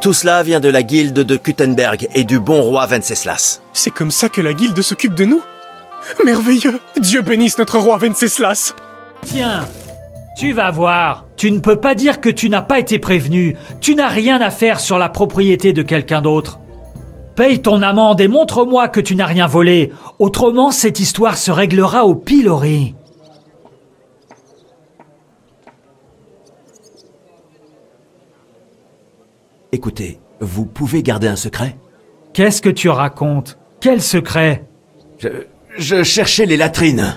Tout cela vient de la guilde de Kuttenberg et du bon roi Venceslas. C'est comme ça que la guilde s'occupe de nous? Merveilleux! Dieu bénisse notre roi Venceslas! Tiens, tu vas voir. Tu ne peux pas dire que tu n'as pas été prévenu. Tu n'as rien à faire sur la propriété de quelqu'un d'autre. Paye ton amende et montre-moi que tu n'as rien volé. Autrement, cette histoire se réglera au pilori. Écoutez, vous pouvez garder un secret? Qu'est-ce que tu racontes? Quel secret? Je cherchais les latrines.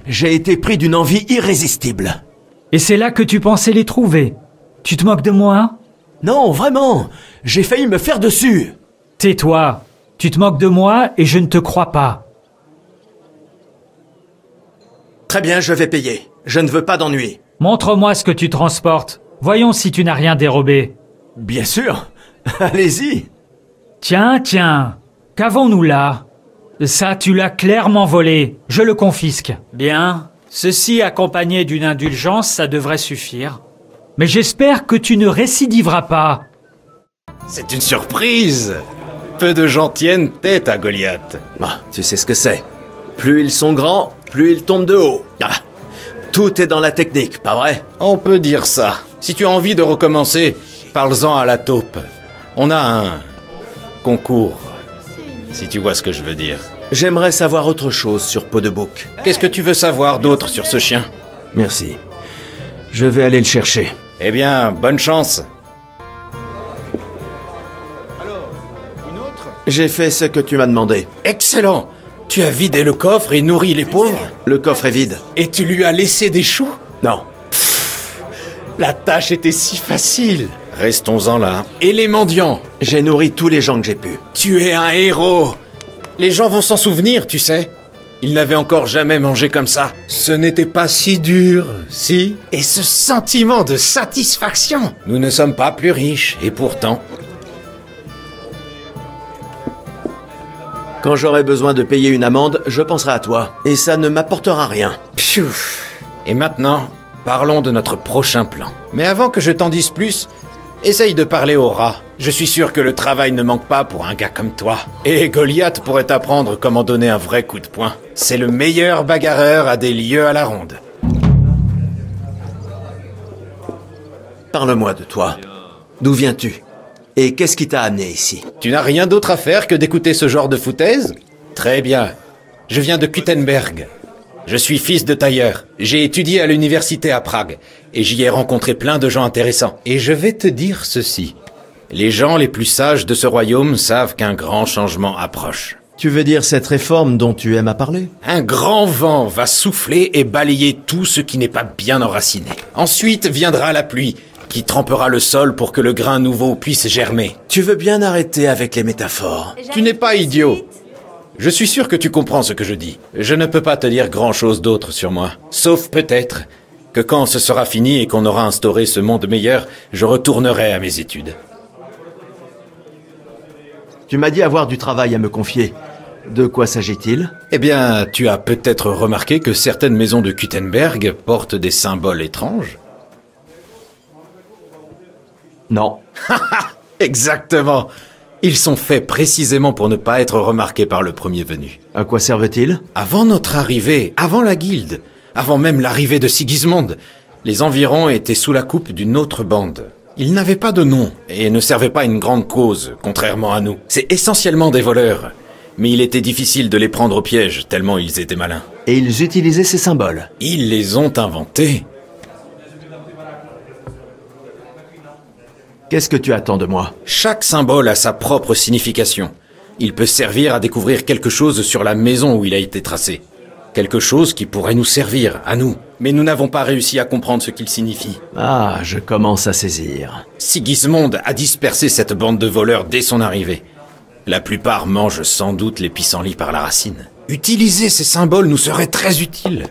J'ai été pris d'une envie irrésistible. Et c'est là que tu pensais les trouver? Tu te moques de moi? Non, vraiment. J'ai failli me faire dessus. Tais-toi. Tu te moques de moi et je ne te crois pas. Très bien, je vais payer. Je ne veux pas d'ennui. Montre-moi ce que tu transportes. Voyons si tu n'as rien dérobé. Bien sûr. Allez-y. Tiens, qu'avons-nous là? Ça, tu l'as clairement volé. Je le confisque. Bien. Ceci accompagné d'une indulgence, ça devrait suffire. Mais j'espère que tu ne récidiveras pas. C'est une surprise. Peu de gens tiennent tête à Goliath. Ah, tu sais ce que c'est. Plus ils sont grands, plus ils tombent de haut. Ah, tout est dans la technique, pas vrai? On peut dire ça. Si tu as envie de recommencer, parle-en à la taupe. On a un concours, si tu vois ce que je veux dire. J'aimerais savoir autre chose sur Peau de Bouc. Qu'est-ce que tu veux savoir d'autre sur ce chien? Merci. Je vais aller le chercher. Eh bien, bonne chance. J'ai fait ce que tu m'as demandé. Excellent. Tu as vidé le coffre et nourri les pauvres? Le coffre est vide. Et tu lui as laissé des choux? Non. La tâche était si facile. Restons-en là. Et les mendiants? J'ai nourri tous les gens que j'ai pu. Tu es un héros. Les gens vont s'en souvenir, tu sais. Ils n'avaient encore jamais mangé comme ça. Ce n'était pas si dur, si? Et ce sentiment de satisfaction. Nous ne sommes pas plus riches, et pourtant... Quand j'aurai besoin de payer une amende, je penserai à toi. Et ça ne m'apportera rien. Pfff. Et maintenant, parlons de notre prochain plan. Mais avant que je t'en dise plus, essaye de parler au rat. Je suis sûr que le travail ne manque pas pour un gars comme toi. Et Goliath pourrait t'apprendre comment donner un vrai coup de poing. C'est le meilleur bagarreur à des lieux à la ronde. Parle-moi de toi. D'où viens-tu? Et qu'est-ce qui t'a amené ici? Tu n'as rien d'autre à faire que d'écouter ce genre de foutaise? Très bien. Je viens de Kuttenberg. Je suis fils de tailleur. J'ai étudié à l'université à Prague. Et j'y ai rencontré plein de gens intéressants. Et je vais te dire ceci. Les gens les plus sages de ce royaume savent qu'un grand changement approche. Tu veux dire cette réforme dont tu aimes à parler? Un grand vent va souffler et balayer tout ce qui n'est pas bien enraciné. Ensuite viendra la pluie, qui trempera le sol pour que le grain nouveau puisse germer. Tu veux bien arrêter avec les métaphores? Tu n'es pas idiot. Je suis sûr que tu comprends ce que je dis. Je ne peux pas te dire grand-chose d'autre sur moi. Sauf peut-être que quand ce sera fini et qu'on aura instauré ce monde meilleur, je retournerai à mes études. Tu m'as dit avoir du travail à me confier. De quoi s'agit-il? Eh bien, tu as peut-être remarqué que certaines maisons de Kuttenberg portent des symboles étranges? Non. Exactement. Ils sont faits précisément pour ne pas être remarqués par le premier venu. À quoi servent-ils? Avant notre arrivée, avant la guilde, avant même l'arrivée de Sigismond, les environs étaient sous la coupe d'une autre bande. Ils n'avaient pas de nom et ne servaient pas une grande cause, contrairement à nous. C'est essentiellement des voleurs. Mais il était difficile de les prendre au piège, tellement ils étaient malins. Et ils utilisaient ces symboles? Ils les ont inventés. Qu'est-ce que tu attends de moi? Chaque symbole a sa propre signification. Il peut servir à découvrir quelque chose sur la maison où il a été tracé. Quelque chose qui pourrait nous servir, à nous. Mais nous n'avons pas réussi à comprendre ce qu'il signifie. Ah, je commence à saisir. Sigismond a dispersé cette bande de voleurs dès son arrivée. La plupart mangent sans doute les pissenlits par la racine. Utiliser ces symboles nous serait très utile.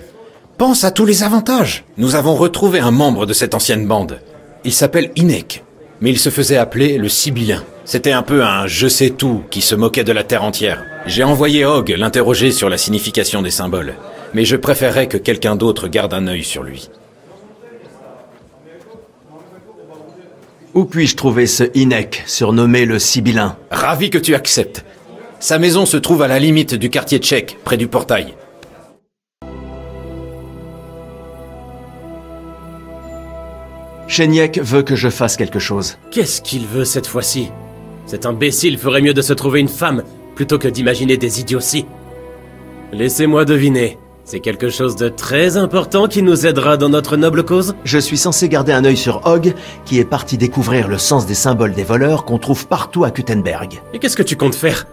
Pense à tous les avantages. Nous avons retrouvé un membre de cette ancienne bande. Il s'appelle Hynek, mais il se faisait appeler le Sibyllin. C'était un peu un je-sais-tout qui se moquait de la terre entière. J'ai envoyé Hogg l'interroger sur la signification des symboles, mais je préférerais que quelqu'un d'autre garde un œil sur lui. Où puis-je trouver ce Hynek, surnommé le Sibyllin? Ravi que tu acceptes. Sa maison se trouve à la limite du quartier tchèque, près du portail. Sheniek veut que je fasse quelque chose. Qu'est-ce qu'il veut cette fois-ci? Cet imbécile ferait mieux de se trouver une femme, plutôt que d'imaginer des idioties. Laissez-moi deviner. C'est quelque chose de très important qui nous aidera dans notre noble cause? Je suis censé garder un œil sur Hogg, qui est parti découvrir le sens des symboles des voleurs qu'on trouve partout à Kuttenberg. Et qu'est-ce que tu comptes faire?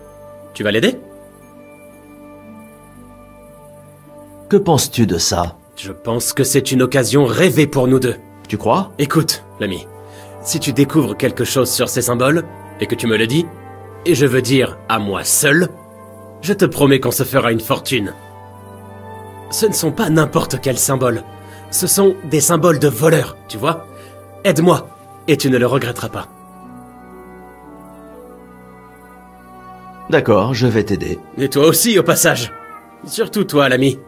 Tu vas l'aider? Que penses-tu de ça? Je pense que c'est une occasion rêvée pour nous deux. Tu crois? Écoute, l'ami, si tu découvres quelque chose sur ces symboles, et que tu me le dis, et je veux dire à moi seul, je te promets qu'on se fera une fortune. Ce ne sont pas n'importe quels symboles. Ce sont des symboles de voleurs, tu vois? Aide-moi, et tu ne le regretteras pas. D'accord, je vais t'aider. Et toi aussi, au passage. Surtout toi, l'ami.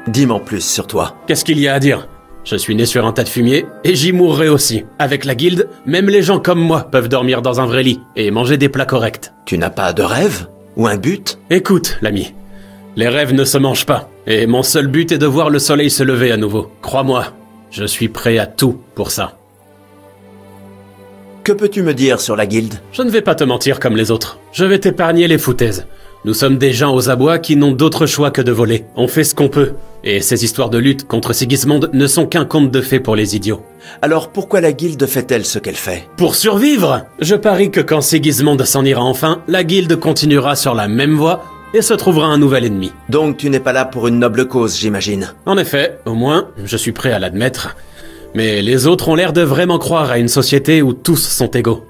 Dis-moi plus sur toi. Qu'est-ce qu'il y a à dire? Je suis né sur un tas de fumier, et j'y mourrai aussi. Avec la guilde, même les gens comme moi peuvent dormir dans un vrai lit, et manger des plats corrects. Tu n'as pas de rêve? Ou un but? Écoute, l'ami. Les rêves ne se mangent pas, et mon seul but est de voir le soleil se lever à nouveau. Crois-moi, je suis prêt à tout pour ça. Que peux-tu me dire sur la guilde? Je ne vais pas te mentir comme les autres. Je vais t'épargner les foutaises. Nous sommes des gens aux abois qui n'ont d'autre choix que de voler. On fait ce qu'on peut. Et ces histoires de lutte contre Sigismond ne sont qu'un conte de fées pour les idiots. Alors pourquoi la guilde fait-elle ce qu'elle fait? Pour survivre! Je parie que quand Sigismond s'en ira enfin, la guilde continuera sur la même voie et se trouvera un nouvel ennemi. Donc tu n'es pas là pour une noble cause, j'imagine. En effet, au moins, je suis prêt à l'admettre. Mais les autres ont l'air de vraiment croire à une société où tous sont égaux.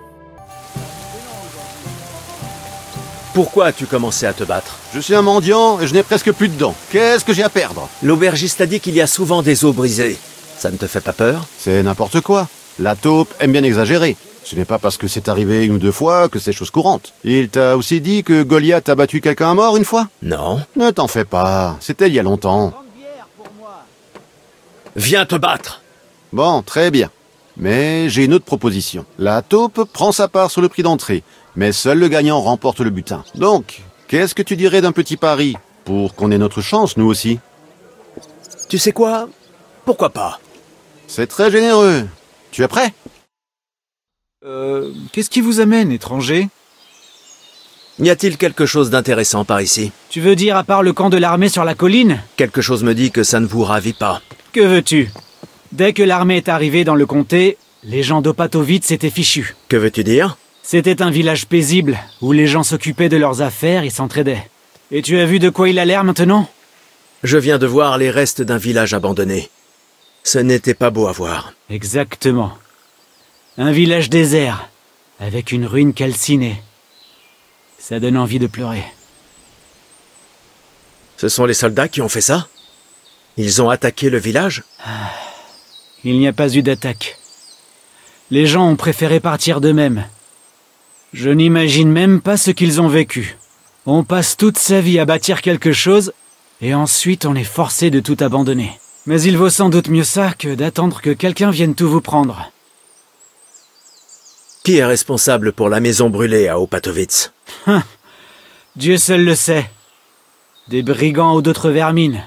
Pourquoi as-tu commencé à te battre? Je suis un mendiant et je n'ai presque plus de dents. Qu'est-ce que j'ai à perdre? L'aubergiste a dit qu'il y a souvent des os brisés. Ça ne te fait pas peur? C'est n'importe quoi. La taupe aime bien exagérer. Ce n'est pas parce que c'est arrivé une ou deux fois que c'est chose courante. Il t'a aussi dit que Goliath a battu quelqu'un à mort une fois? Non. Ne t'en fais pas, c'était il y a longtemps. Viens te battre! Bon, très bien. Mais j'ai une autre proposition. La taupe prend sa part sur le prix d'entrée, mais seul le gagnant remporte le butin. Donc, qu'est-ce que tu dirais d'un petit pari, pour qu'on ait notre chance, nous aussi? Tu sais quoi? Pourquoi pas? C'est très généreux. Tu es prêt? Qu'est-ce qui vous amène, étranger? Y a-t-il quelque chose d'intéressant par ici? Tu veux dire à part le camp de l'armée sur la colline? Quelque chose me dit que ça ne vous ravit pas. Que veux-tu? Dès que l'armée est arrivée dans le comté, les gens d'Opatovice s'étaient fichus. Que veux-tu dire? C'était un village paisible, où les gens s'occupaient de leurs affaires et s'entraidaient. Et tu as vu de quoi il a l'air maintenant? Je viens de voir les restes d'un village abandonné. Ce n'était pas beau à voir. Exactement. Un village désert, avec une ruine calcinée. Ça donne envie de pleurer. Ce sont les soldats qui ont fait ça? Ils ont attaqué le village? Il n'y a pas eu d'attaque. Les gens ont préféré partir d'eux-mêmes. Je n'imagine même pas ce qu'ils ont vécu. On passe toute sa vie à bâtir quelque chose, et ensuite on est forcé de tout abandonner. Mais il vaut sans doute mieux ça que d'attendre que quelqu'un vienne tout vous prendre. Qui est responsable pour la maison brûlée à Opatovice? Dieu seul le sait. Des brigands ou d'autres vermines.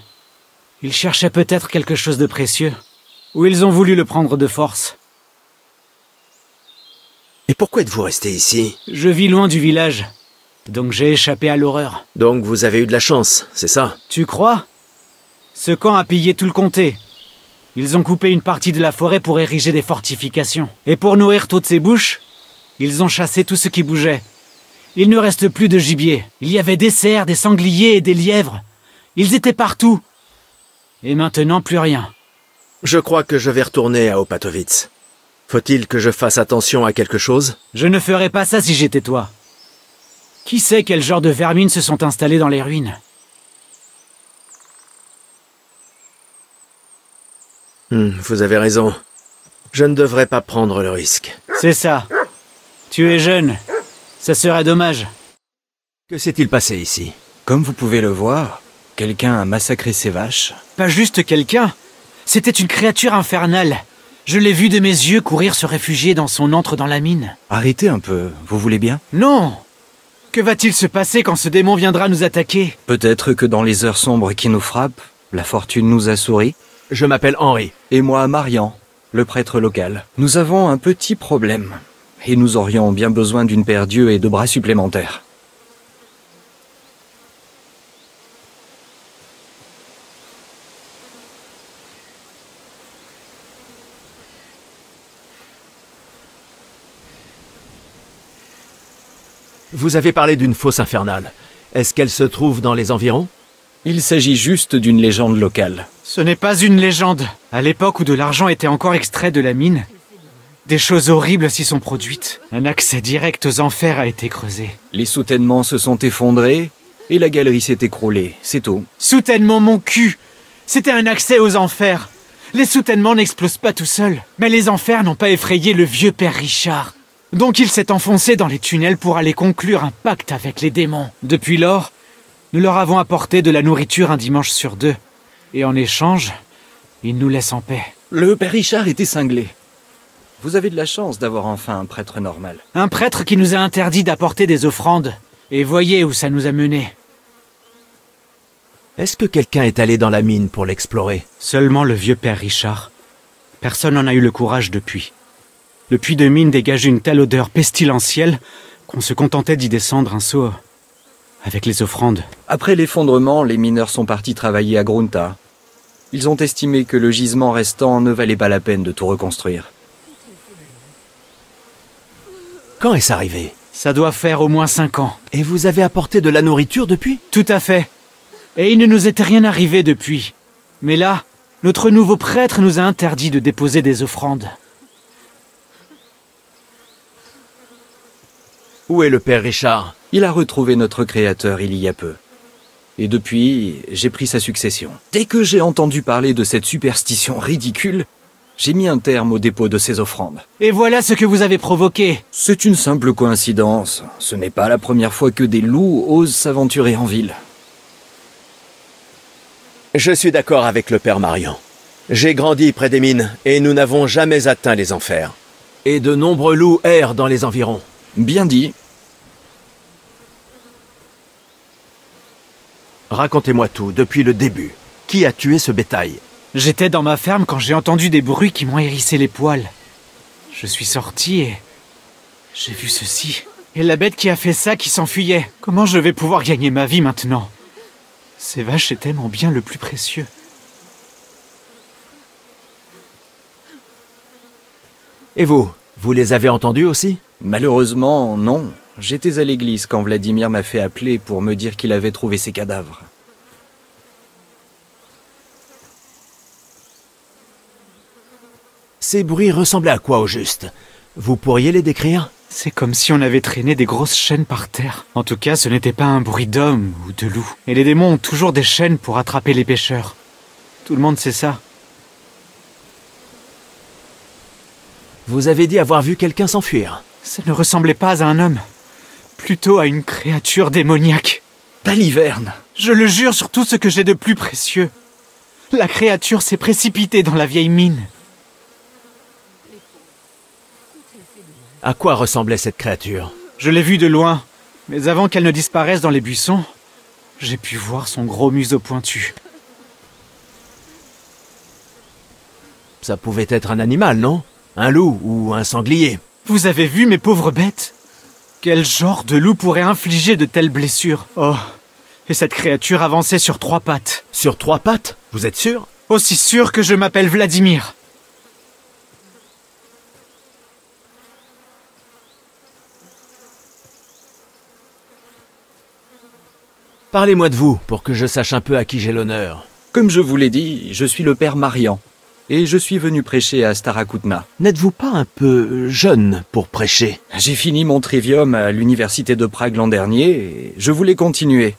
Ils cherchaient peut-être quelque chose de précieux. Ou ils ont voulu le prendre de force. Et pourquoi êtes-vous resté ici? Je vis loin du village. Donc j'ai échappé à l'horreur. Donc vous avez eu de la chance, c'est ça? Tu crois? Ce camp a pillé tout le comté. Ils ont coupé une partie de la forêt pour ériger des fortifications. Et pour nourrir toutes ces bouches, ils ont chassé tout ce qui bougeait. Il ne reste plus de gibier. Il y avait des cerfs, des sangliers et des lièvres. Ils étaient partout. Et maintenant, plus rien. Je crois que je vais retourner à Opatovice. Faut-il que je fasse attention à quelque chose? Je ne ferais pas ça si j'étais toi. Qui sait quel genre de vermines se sont installées dans les ruines? Vous avez raison. Je ne devrais pas prendre le risque. C'est ça. Tu es jeune. Ça serait dommage. Que s'est-il passé ici? Comme vous pouvez le voir, quelqu'un a massacré ses vaches. Pas juste quelqu'un. C'était une créature infernale. Je l'ai vu de mes yeux courir se réfugier dans son antre dans la mine. Arrêtez un peu, vous voulez bien? Non! Que va-t-il se passer quand ce démon viendra nous attaquer? Peut-être que dans les heures sombres qui nous frappent, la fortune nous a souri. Je m'appelle Henri. Et moi, Marian, le prêtre local. Nous avons un petit problème. et nous aurions bien besoin d'une paire d'yeux et de bras supplémentaires. Vous avez parlé d'une fosse infernale. Est-ce qu'elle se trouve dans les environs? Il s'agit juste d'une légende locale. Ce n'est pas une légende. À l'époque où de l'argent était encore extrait de la mine, des choses horribles s'y sont produites. Un accès direct aux enfers a été creusé. Les soutènements se sont effondrés et la galerie s'est écroulée, c'est tout. Soutènement mon cul! C'était un accès aux enfers. Les soutènements n'explosent pas tout seuls. Mais les enfers n'ont pas effrayé le vieux père Richard. Donc il s'est enfoncé dans les tunnels pour aller conclure un pacte avec les démons. Depuis lors, nous leur avons apporté de la nourriture un dimanche sur 2. Et en échange, ils nous laissent en paix. Le père Richard était cinglé. Vous avez de la chance d'avoir enfin un prêtre normal. Un prêtre qui nous a interdit d'apporter des offrandes. Et voyez où ça nous a menés. Est-ce que quelqu'un est allé dans la mine pour l'explorer? Seulement le vieux père Richard. Personne n'en a eu le courage depuis. Le puits de mine dégage une telle odeur pestilentielle qu'on se contentait d'y descendre un seau avec les offrandes. Après l'effondrement, les mineurs sont partis travailler à Grunta. Ils ont estimé que le gisement restant ne valait pas la peine de tout reconstruire. Quand est-ce arrivé? Ça doit faire au moins 5 ans. Et vous avez apporté de la nourriture depuis? Tout à fait. Et il ne nous était rien arrivé depuis. Mais là, notre nouveau prêtre nous a interdit de déposer des offrandes. Où est le père Richard? Il a retrouvé notre créateur il y a peu. Et depuis, j'ai pris sa succession. Dès que j'ai entendu parler de cette superstition ridicule, j'ai mis un terme au dépôt de ces offrandes. Et voilà ce que vous avez provoqué. C'est une simple coïncidence. Ce n'est pas la première fois que des loups osent s'aventurer en ville. Je suis d'accord avec le père Marian. J'ai grandi près des mines et nous n'avons jamais atteint les enfers. Et de nombreux loups errent dans les environs. Bien dit. Racontez-moi tout, depuis le début. Qui a tué ce bétail? J'étais dans ma ferme quand j'ai entendu des bruits qui m'ont hérissé les poils. Je suis sorti et j'ai vu ceci. Et la bête qui a fait ça qui s'enfuyait. Comment je vais pouvoir gagner ma vie maintenant? Ces vaches étaient mon bien le plus précieux. Et vous les avez entendus aussi? Malheureusement, non. J'étais à l'église quand Vladimir m'a fait appeler pour me dire qu'il avait trouvé ses cadavres. Ces bruits ressemblaient à quoi au juste? Vous pourriez les décrire? C'est comme si on avait traîné des grosses chaînes par terre. En tout cas, ce n'était pas un bruit d'homme ou de loup. Et les démons ont toujours des chaînes pour attraper les pêcheurs. Tout le monde sait ça. Vous avez dit avoir vu quelqu'un s'enfuir. Ça ne ressemblait pas à un homme. Plutôt à une créature démoniaque. Baliverne. Je le jure sur tout ce que j'ai de plus précieux. La créature s'est précipitée dans la vieille mine. À quoi ressemblait cette créature? Je l'ai vue de loin, mais avant qu'elle ne disparaisse dans les buissons, j'ai pu voir son gros museau pointu. Ça pouvait être un animal, non? Un loup ou un sanglier? Vous avez vu mes pauvres bêtes? Quel genre de loup pourrait infliger de telles blessures? Oh, et cette créature avançait sur 3 pattes. Sur 3 pattes? Vous êtes sûr? Aussi sûr que je m'appelle Vladimir. Parlez-moi de vous, pour que je sache un peu à qui j'ai l'honneur. Comme je vous l'ai dit, je suis le père Marian, et je suis venu prêcher à Starakutna. N'êtes-vous pas un peu jeune pour prêcher? J'ai fini mon trivium à l'université de Prague l'an dernier, et je voulais continuer.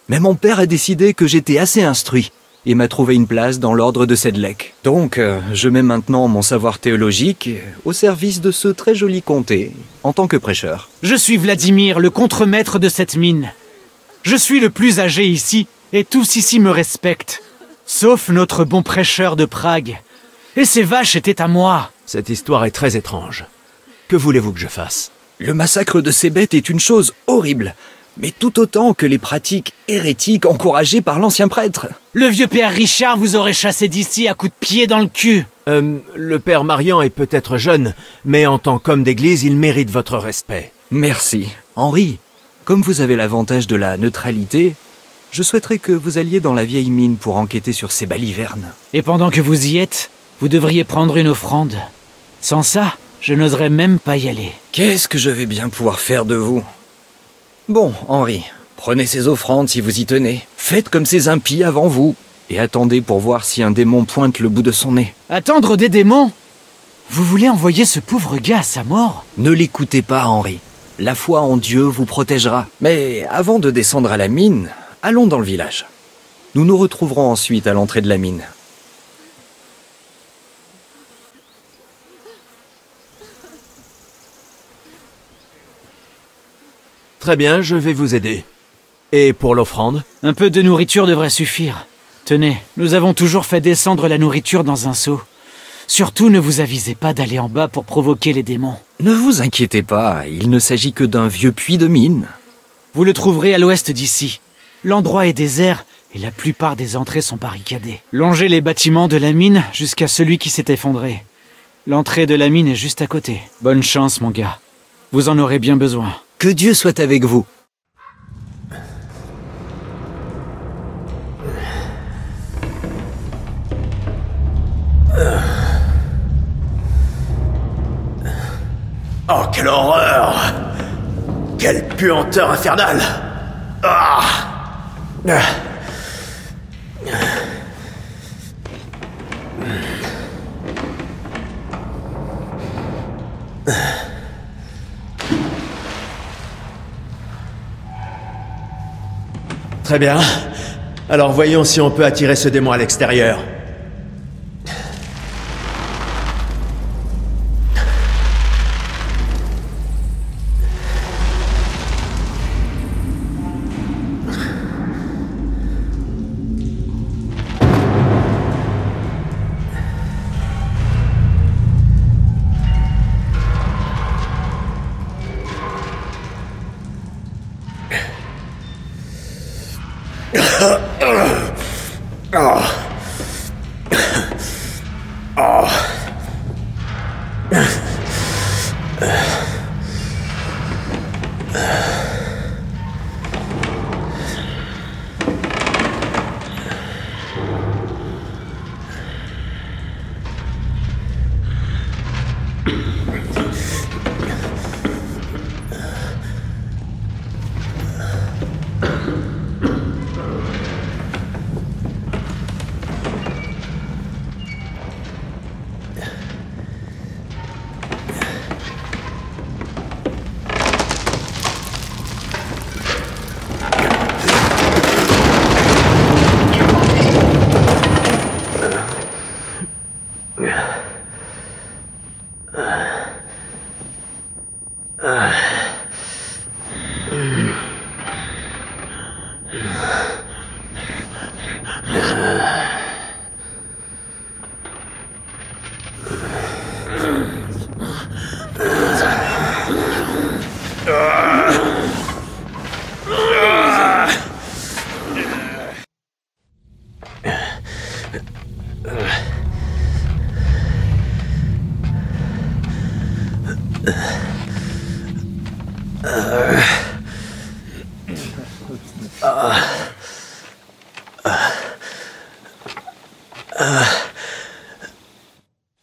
Mais mon père a décidé que j'étais assez instruit, et m'a trouvé une place dans l'ordre de Sedlec. Donc, je mets maintenant mon savoir théologique au service de ce très joli comté, en tant que prêcheur. Je suis Vladimir, le contremaître de cette mine. Je suis le plus âgé ici, et tous ici me respectent. Sauf notre bon prêcheur de Prague. Et ces vaches étaient à moi. Cette histoire est très étrange. Que voulez-vous que je fasse? Le massacre de ces bêtes est une chose horrible, mais tout autant que les pratiques hérétiques encouragées par l'ancien prêtre. Le vieux père Richard vous aurait chassé d'ici à coups de pied dans le cul. Le père Marian est peut-être jeune, mais en tant qu'homme d'église, il mérite votre respect. Merci. Henri, comme vous avez l'avantage de la neutralité, je souhaiterais que vous alliez dans la vieille mine pour enquêter sur ces balivernes. Et pendant que vous y êtes, vous devriez prendre une offrande. Sans ça, je n'oserais même pas y aller. Qu'est-ce que je vais bien pouvoir faire de vous? Bon, Henri, prenez ces offrandes si vous y tenez. Faites comme ces impies avant vous. Et attendez pour voir si un démon pointe le bout de son nez. Attendre des démons? Vous voulez envoyer ce pauvre gars à sa mort? Ne l'écoutez pas, Henri. La foi en Dieu vous protégera. Mais avant de descendre à la mine, allons dans le village. Nous nous retrouverons ensuite à l'entrée de la mine. Très bien, je vais vous aider. Et pour l'offrande? Un peu de nourriture devrait suffire. Tenez, nous avons toujours fait descendre la nourriture dans un seau. Surtout, ne vous avisez pas d'aller en bas pour provoquer les démons. Ne vous inquiétez pas, il ne s'agit que d'un vieux puits de mine. Vous le trouverez à l'ouest d'ici. L'endroit est désert et la plupart des entrées sont barricadées. Longez les bâtiments de la mine jusqu'à celui qui s'est effondré. L'entrée de la mine est juste à côté. Bonne chance, mon gars. Vous en aurez bien besoin. Que Dieu soit avec vous. Oh, quelle horreur! Quelle puanteur infernale! Ah! Très bien. Alors voyons si on peut attirer ce démon à l'extérieur.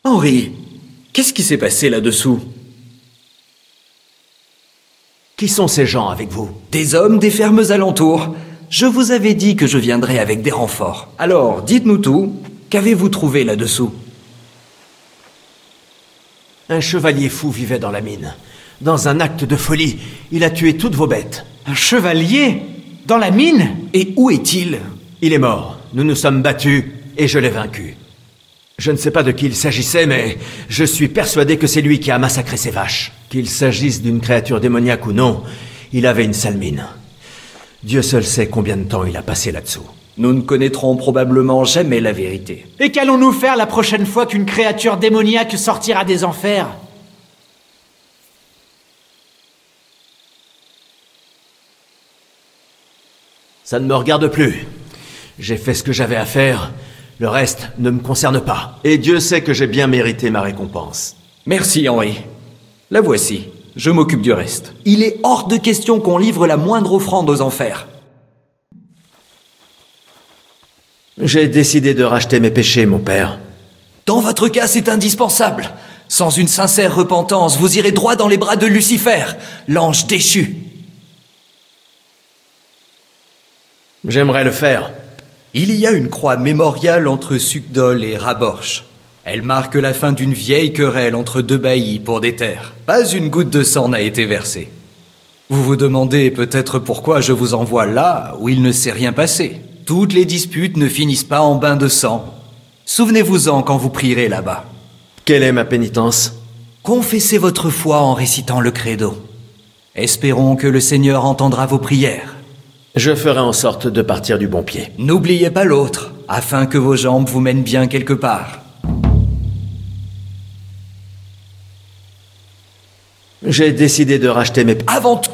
Henri, qu'est-ce qui s'est passé là-dessous? Qui sont ces gens avec vous? Des hommes des fermes alentours. Je vous avais dit que je viendrais avec des renforts. Alors, dites-nous tout. Qu'avez-vous trouvé là-dessous? Un chevalier fou vivait dans la mine. Dans un acte de folie, il a tué toutes vos bêtes. Un chevalier? Dans la mine? Et où est-il? Il est mort. Nous nous sommes battus et je l'ai vaincu. Je ne sais pas de qui il s'agissait, mais je suis persuadé que c'est lui qui a massacré ces vaches. Qu'il s'agisse d'une créature démoniaque ou non, il avait une sale mine. Dieu seul sait combien de temps il a passé là-dessous. Nous ne connaîtrons probablement jamais la vérité. Et qu'allons-nous faire la prochaine fois qu'une créature démoniaque sortira des enfers? Ça ne me regarde plus. J'ai fait ce que j'avais à faire. Le reste ne me concerne pas. Et Dieu sait que j'ai bien mérité ma récompense. Merci, Henri. La voici. Je m'occupe du reste. Il est hors de question qu'on livre la moindre offrande aux enfers. J'ai décidé de racheter mes péchés, mon père. Dans votre cas, c'est indispensable. Sans une sincère repentance, vous irez droit dans les bras de Lucifer, l'ange déchu. J'aimerais le faire. Il y a une croix mémoriale entre Sugdol et Raborch. Elle marque la fin d'une vieille querelle entre deux baillis pour des terres. Pas une goutte de sang n'a été versée. Vous vous demandez peut-être pourquoi je vous envoie là où il ne s'est rien passé. Toutes les disputes ne finissent pas en bain de sang. Souvenez-vous-en quand vous prierez là-bas. Quelle est ma pénitence? Confessez votre foi en récitant le credo. Espérons que le Seigneur entendra vos prières. Je ferai en sorte de partir du bon pied. N'oubliez pas l'autre, afin que vos jambes vous mènent bien quelque part. J'ai décidé de racheter mes... Avant tout...